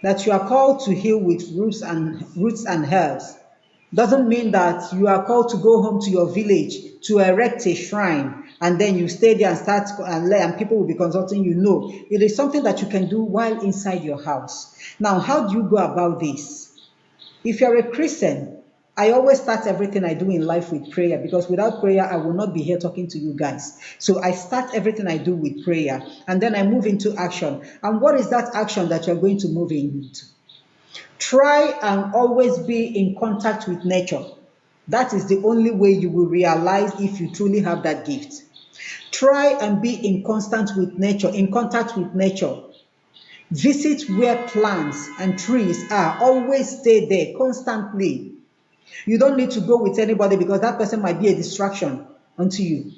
that you are called to heal with roots and herbs doesn't mean that you are called to go home to your village to erect a shrine and then you stay there and start and learn and people will be consulting you. No, it is something that you can do while inside your house. Now, how do you go about this? If you're a Christian, I always start everything I do in life with prayer, because without prayer, I will not be here talking to you guys. So I start everything I do with prayer, and then I move into action. And what is that action that you're going to move into? Try and always be in contact with nature. That is the only way you will realize if you truly have that gift. Try and be in contact with nature. Visit where plants and trees are. Always stay there constantly. You don't need to go with anybody, because that person might be a distraction unto you.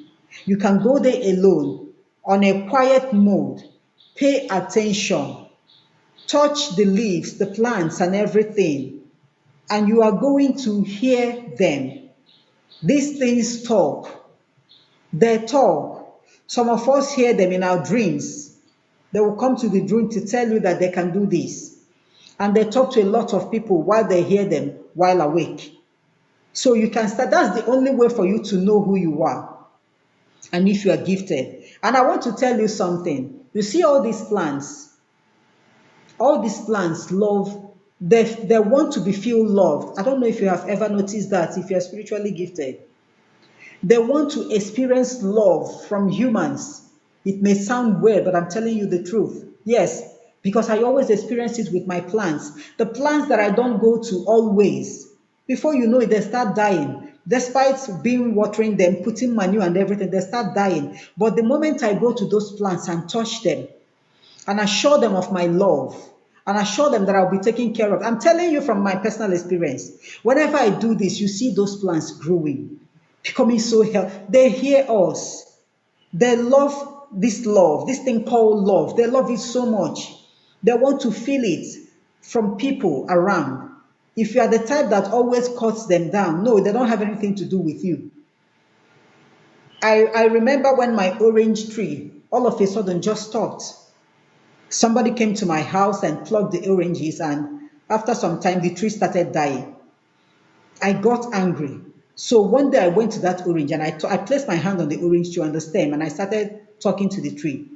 You can go there alone on a quiet mode. Pay attention. Touch the leaves, the plants, and everything. And you are going to hear them. These things talk. They talk. Some of us hear them in our dreams. They will come to the dream to tell you that they can do this. And they talk to a lot of people while they hear them while awake. So you can start. That's the only way for you to know who you are and if you are gifted. And I want to tell you something. You see all these plants. All these plants love, they want to be feel loved. I don't know if you have ever noticed that, if you're spiritually gifted. They want to experience love from humans. It may sound weird, but I'm telling you the truth. Yes, because I always experience it with my plants. The plants that I don't go to always, before you know it, they start dying. Despite being watering them, putting manure and everything, they start dying. But the moment I go to those plants and touch them and assure them of my love and assure them that I'll be taken care of, I'm telling you from my personal experience, whenever I do this, you see those plants growing, becoming so healthy. They hear us. They love, this thing called love. They love it so much. They want to feel it from people around. If you are the type that always cuts them down, no, they don't have anything to do with you. I remember when my orange tree all of a sudden just stopped. Somebody came to my house and plucked the oranges, and after some time, the tree started dying. I got angry. So one day I went to that orange and I placed my hand on the orange tree on the stem and I started talking to the tree.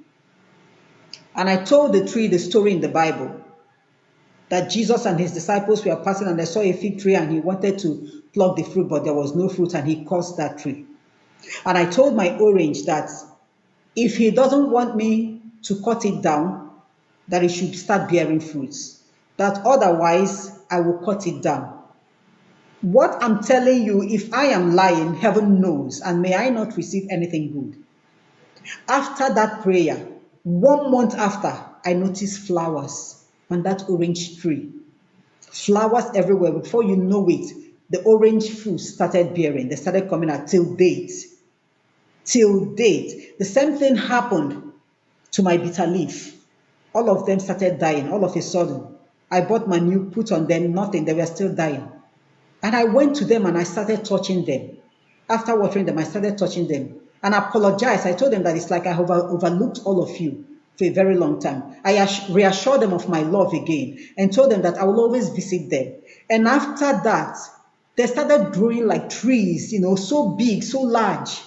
And I told the tree the story in the Bible that Jesus and his disciples were passing and they saw a fig tree and he wanted to pluck the fruit, but there was no fruit and he cursed that tree. And I told my orange that if he doesn't want me to cut it down, that it should start bearing fruits, that otherwise I will cut it down. What I'm telling you, if I am lying, heaven knows, and may I not receive anything good. After that prayer, 1 month after, I noticed flowers on that orange tree. Flowers everywhere. Before you know it, the orange fruit started bearing. They started coming out till date. Till date. The same thing happened to my bitter leaf. All of them started dying all of a sudden. I bought manure, put on them, nothing. They were still dying. And I went to them and I started touching them. After watering them, I started touching them and apologized. I told them that it's like I have overlooked all of you for a very long time. I reassured them of my love again and told them that I will always visit them. And after that, they started growing like trees, so big, so large.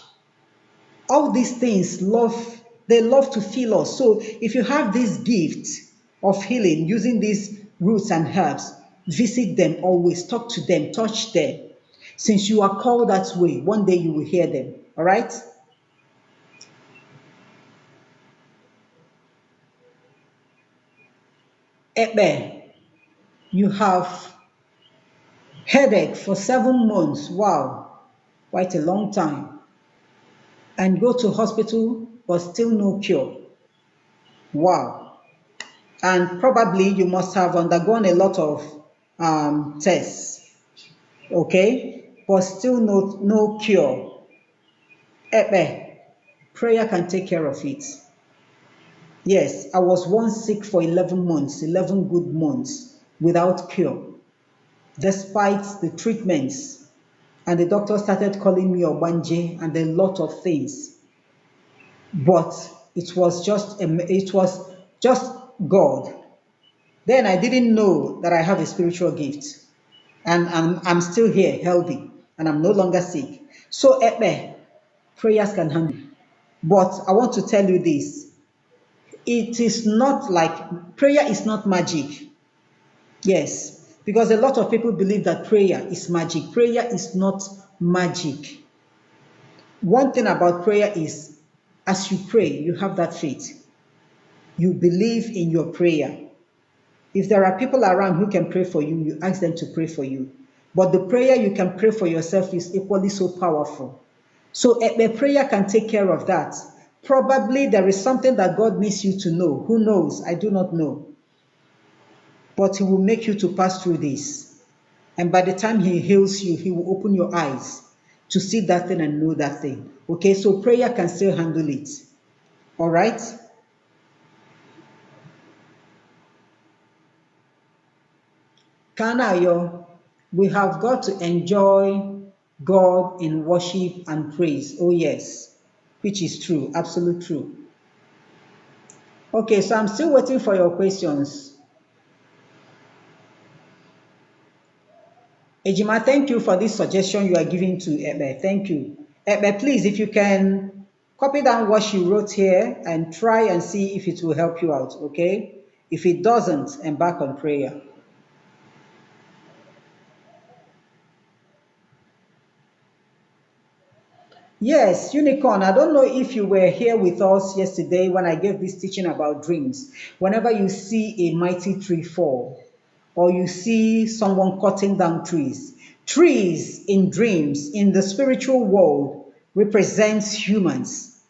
All these things they love to feel us. So if you have this gift of healing using these roots and herbs, visit them always, talk to them, touch them. Since you are called that way, one day you will hear them. All right? Ebe, you have headache for 7 months. Wow, quite a long time. And go to hospital, but still no cure. Wow. And probably you must have undergone a lot of tests, okay? But still no cure. Ebe, prayer can take care of it. Yes, I was once sick for 11 months, 11 good months, without cure, despite the treatments. And the doctor started calling me Obanje and a lot of things. But it was just God. Then I didn't know that I have a spiritual gift. And I'm still here, healthy, and I'm no longer sick. So, prayers can handle. But I want to tell you this. It is not like, prayer is not magic. Yes, because a lot of people believe that prayer is magic. Prayer is not magic. One thing about prayer is, as you pray, you have that faith. You believe in your prayer. If there are people around who can pray for you, you ask them to pray for you. But the prayer you can pray for yourself is equally so powerful. So a prayer can take care of that. Probably there is something that God needs you to know. Who knows? I do not know. But he will make you to pass through this. And by the time he heals you, he will open your eyes to see that thing and know that thing. Okay, so prayer can still handle it. All right? Kanayo, we have got to enjoy God in worship and praise. Oh, yes, which is true, absolute true. Okay, so I'm still waiting for your questions. Ejima, thank you for this suggestion you are giving to Ebe. Thank you. Ebe, please, if you can copy down what she wrote here and try and see if it will help you out, okay? If it doesn't, embark on prayer. Yes, Unicorn, I don't know if you were here with us yesterday when I gave this teaching about dreams. Whenever you see a mighty tree fall, or you see someone cutting down trees, Trees in dreams in the spiritual world represents humans.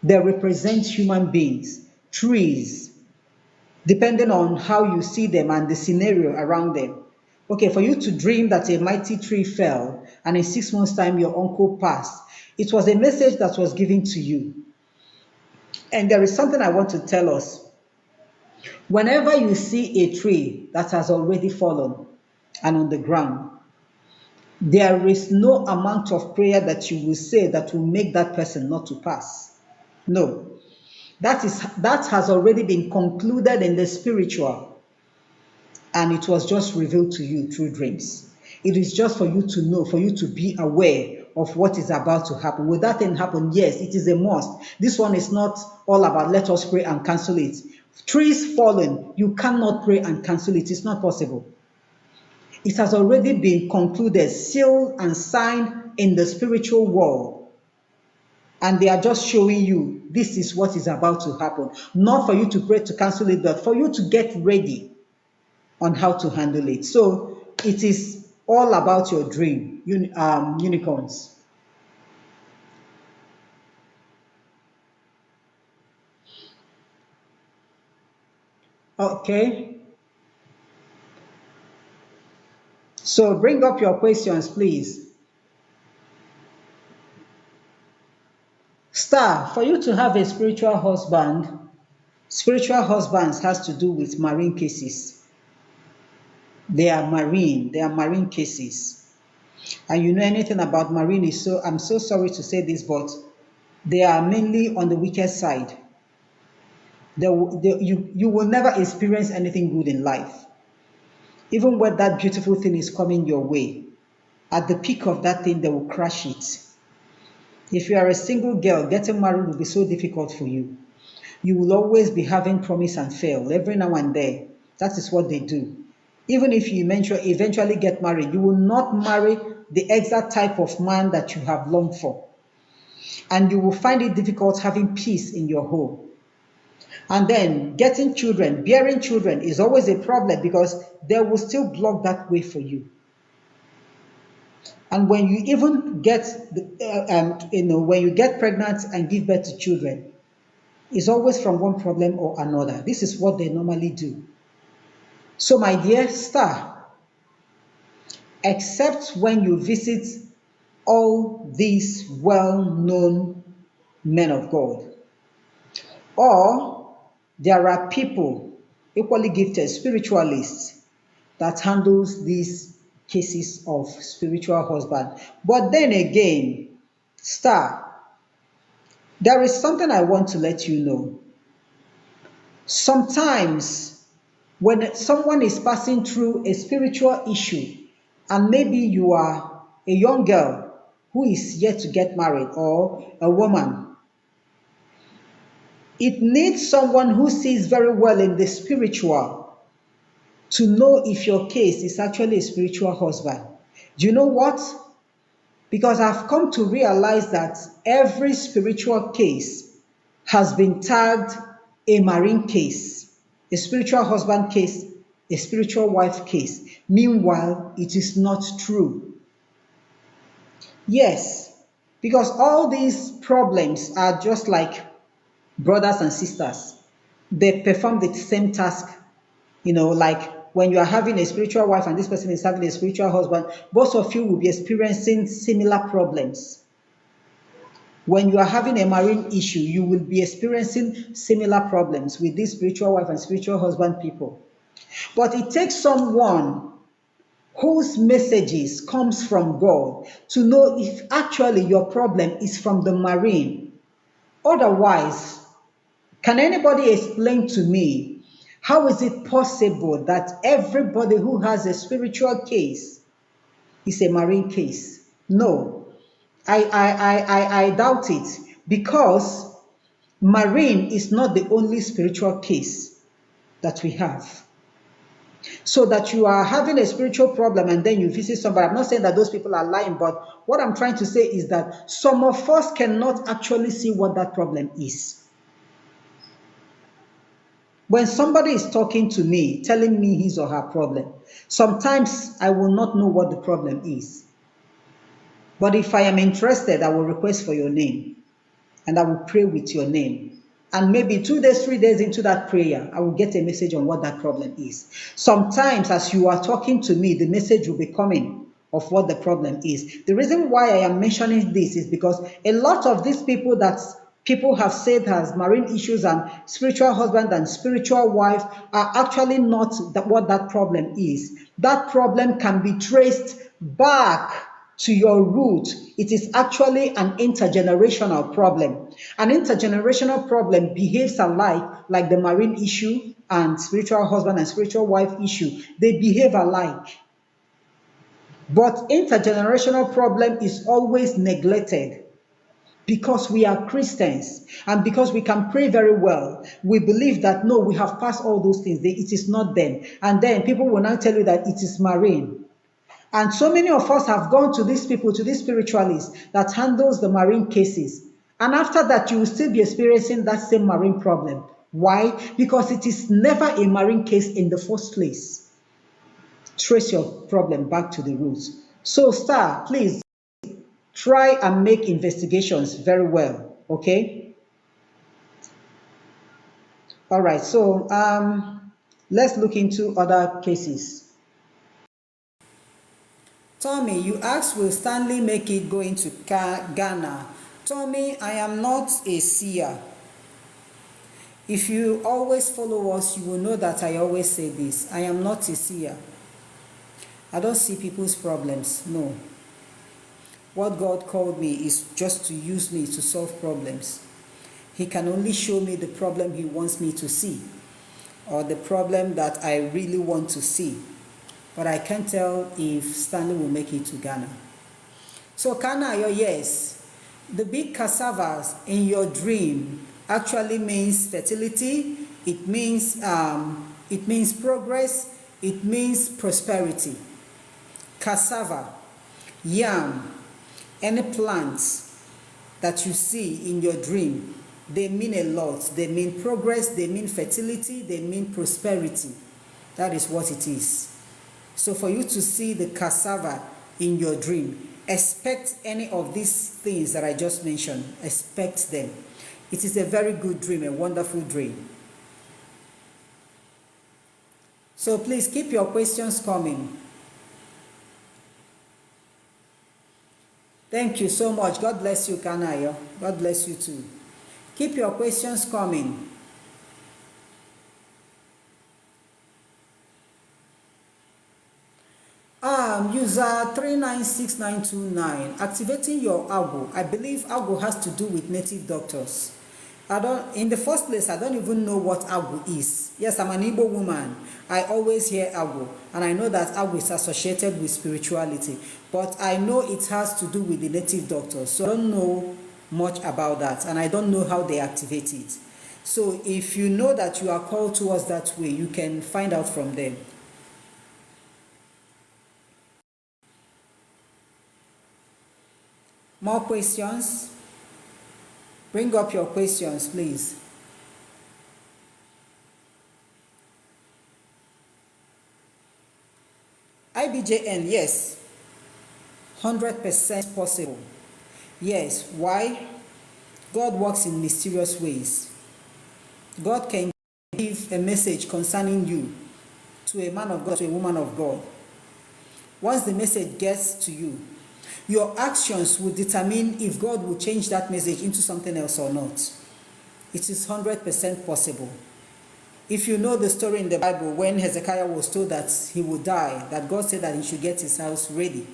They represent human beings. Trees, depending on how you see them and the scenario around them. Okay, for you to dream that a mighty tree fell and in 6 months' time your uncle passed, it was a message that was given to you. And there is something I want to tell us. Whenever you see a tree that has already fallen and on the ground, there is no amount of prayer that you will say that will make that person not to pass. No. That has already been concluded in the spiritual, and it was just revealed to you through dreams. It is just for you to know, for you to be aware of what is about to happen. Will that thing happen? Yes, it is a must. This one is not all about let us pray and cancel it. Trees fallen, you cannot pray and cancel it. It's not possible. It has already been concluded, sealed, and signed in the spiritual world. And they are just showing you this is what is about to happen. Not for you to pray to cancel it, but for you to get ready on how to handle it. So it is all about your dream, unicorns. Okay. So bring up your questions, please. Star, for you to have a spiritual husbands has to do with marine cases. They are marine cases. And you know anything about marine is so, I'm so sorry to say this, but they are mainly on the wicked side. You will never experience anything good in life. Even when that beautiful thing is coming your way, at the peak of that thing, they will crash it. If you are a single girl, getting married will be so difficult for you. You will always be having promise and fail every now and then. That is what they do. Even if you eventually get married, you will not marry the exact type of man that you have longed for. And you will find it difficult having peace in your home. And then getting children, bearing children is always a problem because they will still block that way for you. And when you even get, when you get pregnant and give birth to children, it's always from one problem or another. This is what they normally do. So my dear star, except when you visit all these well-known men of God, or there are people equally gifted, spiritualists, that handles these cases of spiritual husband. But then again, star, there is something I want to let you know. Sometimes when someone is passing through a spiritual issue, and maybe you are a young girl who is yet to get married or a woman, it needs someone who sees very well in the spiritual to know if your case is actually a spiritual husband. Do you know what? Because I've come to realize that every spiritual case has been tagged a marine case, a spiritual husband case, a spiritual wife case. Meanwhile, it is not true. Yes, because all these problems are just like brothers and sisters. They perform the same task, like when you are having a spiritual wife and this person is having a spiritual husband, both of you will be experiencing similar problems. When you are having a marine issue, you will be experiencing similar problems with these spiritual wife and spiritual husband people. But it takes someone whose messages comes from God to know if actually your problem is from the marine. Otherwise, can anybody explain to me how is it possible that everybody who has a spiritual case is a marine case? No, I doubt it, because marine is not the only spiritual case that we have. So that you are having a spiritual problem and then you visit somebody. I'm not saying that those people are lying, but what I'm trying to say is that some of us cannot actually see what that problem is. When somebody is talking to me, telling me his or her problem, sometimes I will not know what the problem is. But if I am interested, I will request for your name and I will pray with your name. And maybe 2 days, 3 days into that prayer, I will get a message on what that problem is. Sometimes, as you are talking to me, the message will be coming of what the problem is. The reason why I am mentioning this is because a lot of these people that people have said has marine issues and spiritual husband and spiritual wife are actually not what that problem is. That problem can be traced back to your root. It is actually an intergenerational problem. An intergenerational problem behaves alike like the marine issue and spiritual husband and spiritual wife issue. They behave alike. But intergenerational problem is always neglected because we are Christians and because we can pray very well. We believe that no, we have passed all those things. It is not them. And then people will now tell you that it is marine. And so many of us have gone to these people, to these spiritualists that handles the marine cases. And after that, you will still be experiencing that same marine problem. Why? Because it is never a marine case in the first place. Trace your problem back to the roots. So, Star, please try and make investigations very well, okay? All right, so let's look into other cases. Tommy, you asked, will Stanley make it going to Ghana? Tommy, I am not a seer. If you always follow us, you will know that I always say this. I am not a seer. I don't see people's problems, no. What God called me is just to use me to solve problems. He can only show me the problem He wants me to see, or the problem that I really want to see. But I can't tell if Stanley will make it to Ghana. So Kanayo, yes, the big cassavas in your dream actually means fertility. It means progress. It means prosperity. Cassava, yam, any plants that you see in your dream, they mean a lot. They mean progress. They mean fertility. They mean prosperity. That is what it is. So for you to see the cassava in your dream, expect any of these things that I just mentioned. Expect them. It is a very good dream, a wonderful dream. So please keep your questions coming. Thank you so much. God bless you, Kanayo. God bless you too. Keep your questions coming. User 396929, activating your AGO. I believe AGO has to do with native doctors. In the first place, I don't even know what AGO is. Yes, I'm an Igbo woman. I always hear AGO, and I know that AGO is associated with spirituality, but I know it has to do with the native doctors. So I don't know much about that, and I don't know how they activate it. So if you know that you are called towards that way, you can find out from them. More questions? Bring up your questions, please. IBJN, yes. 100% possible. Yes. Why? God works in mysterious ways. God can give a message concerning you to a man of God, to a woman of God. Once the message gets to you, your actions will determine if God will change that message into something else or not. It is 100% possible. If you know the story in the Bible when Hezekiah was told that he would die, that God said that he should get his house ready,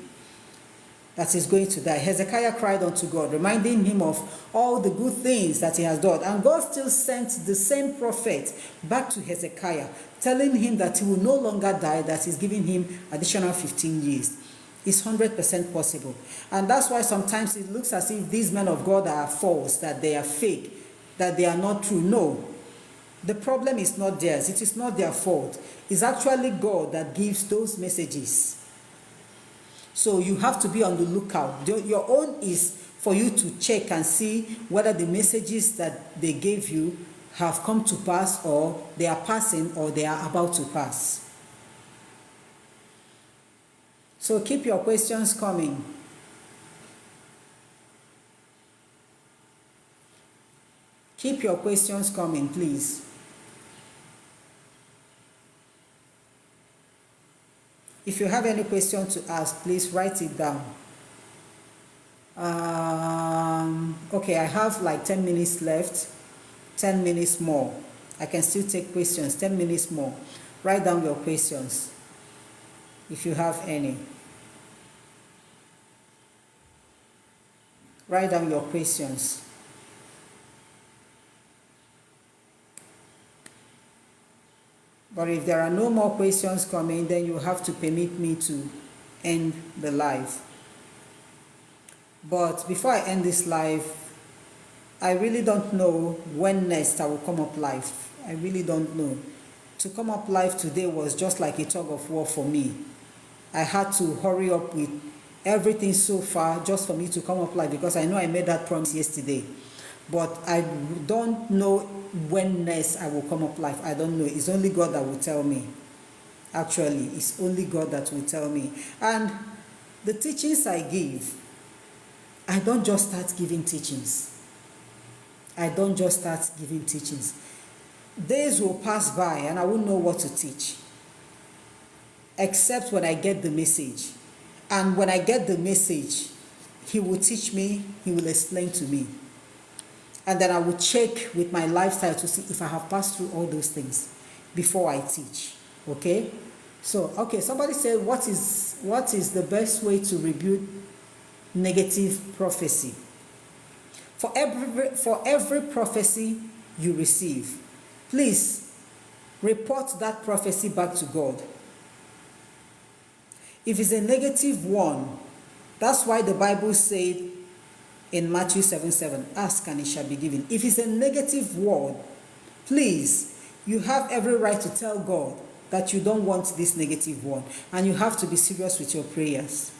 that he's going to die, Hezekiah cried unto God, reminding him of all the good things that he has done. And God still sent the same prophet back to Hezekiah, telling him that he will no longer die, that he's giving him additional 15 years. It's 100% possible. And that's why sometimes it looks as if these men of God are false, that they are fake, that they are not true. No. The problem is not theirs. It is not their fault. It's actually God that gives those messages. So you have to be on the lookout. Your own is for you to check and see whether the messages that they gave you have come to pass, or they are passing, or they are about to pass. So keep your questions coming. Keep your questions coming, please. If you have any question to ask, please write it down. Okay, I have like 10 minutes left. 10 minutes more. I can still take questions. 10 minutes more. Write down your questions if you have any. Write down your questions. But if there are no more questions coming, then you have to permit me to end the live. But before I end this live, I really don't know when next I will come up live. I really don't know. To come up live today was just like a tug of war for me. I had to hurry up with everything so far just for me to come up live, because I know I made that promise yesterday. But I don't know when next I will come up live. I don't know. It's only God that will tell me. Actually, it's only God that will tell me. And the teachings I give, I don't just start giving teachings. I don't just start giving teachings. Days will pass by and I won't know what to teach, except when I get the message. And when I get the message, He will teach me, He will explain to me. And then I will check with my lifestyle to see if I have passed through all those things before I teach. Okay? So, okay, somebody said, what is the best way to rebuke negative prophecy? For every prophecy you receive, please report that prophecy back to God. If it's a negative one, that's why the Bible said in Matthew 7:7, ask and it shall be given. If it's a negative word, please, you have every right to tell God that you don't want this negative one, and you have to be serious with your prayers.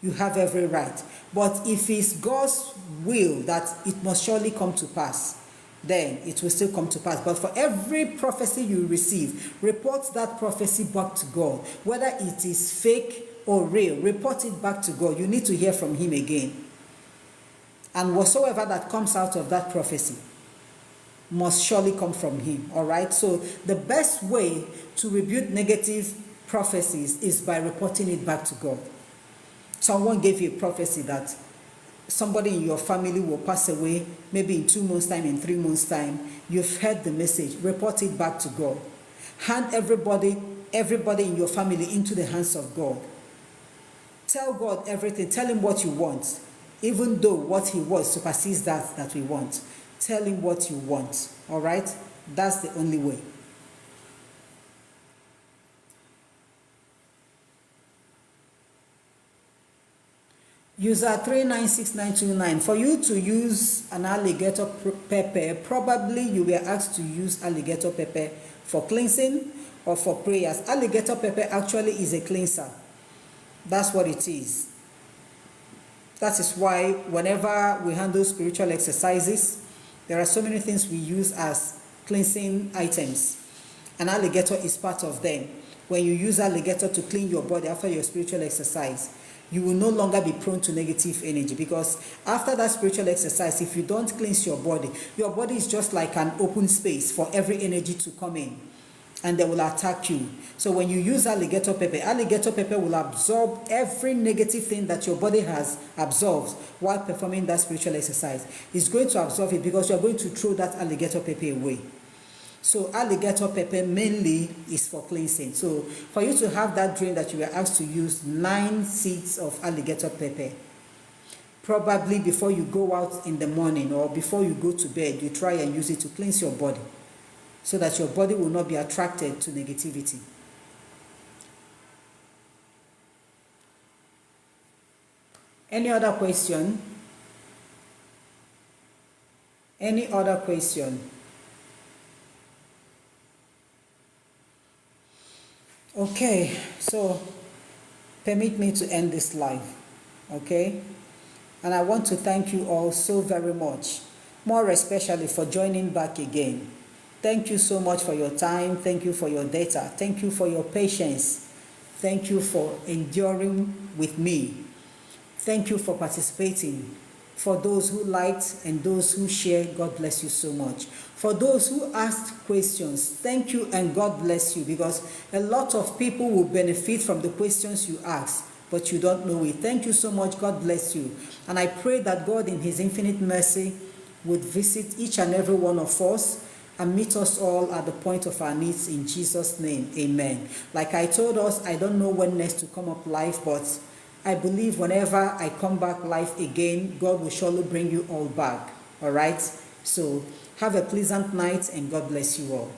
You have every right. But if it's God's will that it must surely come to pass, then it will still come to pass. But for every prophecy you receive, report that prophecy back to God. Whether it is fake or real, report it back to God. You need to hear from Him again. And whatsoever that comes out of that prophecy must surely come from Him. All right? So the best way to rebuke negative prophecies is by reporting it back to God. Someone gave you a prophecy that somebody in your family will pass away, maybe in 2 months' time, in 3 months' time. You've heard the message. Report it back to God. Hand everybody in your family into the hands of God. Tell God everything. Tell Him what you want. Even though what He wants supersedes that we want. Tell Him what you want. All right? That's the only way. User 396929. For you to use an alligator pepper, probably you were asked to use alligator pepper for cleansing or for prayers. Alligator pepper actually is a cleanser. That's what it is. That is why whenever we handle spiritual exercises, there are so many things we use as cleansing items. And alligator is part of them. When you use alligator to clean your body after your spiritual exercise, you will no longer be prone to negative energy, because after that spiritual exercise, if you don't cleanse your body is just like an open space for every energy to come in, and they will attack you. So when you use alligator pepper will absorb every negative thing that your body has absorbed while performing that spiritual exercise. It's going to absorb it, because you're going to throw that alligator pepper away. So alligator pepper mainly is for cleansing. So for you to have that drink that you were asked to use 9 seeds of alligator pepper, probably before you go out in the morning or before you go to bed, you try and use it to cleanse your body, so that your body will not be attracted to negativity. Any other question? Any other question? Okay, so permit me to end this live, okay? And I want to thank you all so very much more especially for joining back again. Thank you so much for your time. Thank you for your data. Thank you for your patience. Thank you for enduring with me. Thank you for participating. For those who liked and those who shared, God bless you so much. For those who asked questions, thank you and God bless you, because a lot of people will benefit from the questions you ask, but you don't know it. Thank you so much. God bless you. And I pray that God in his infinite mercy would visit each and every one of us and meet us all at the point of our needs in Jesus' name. Amen. Like I told us, I don't know when next to come up live, but I believe whenever I come back live again, God will surely bring you all back. All right? So have a pleasant night and God bless you all.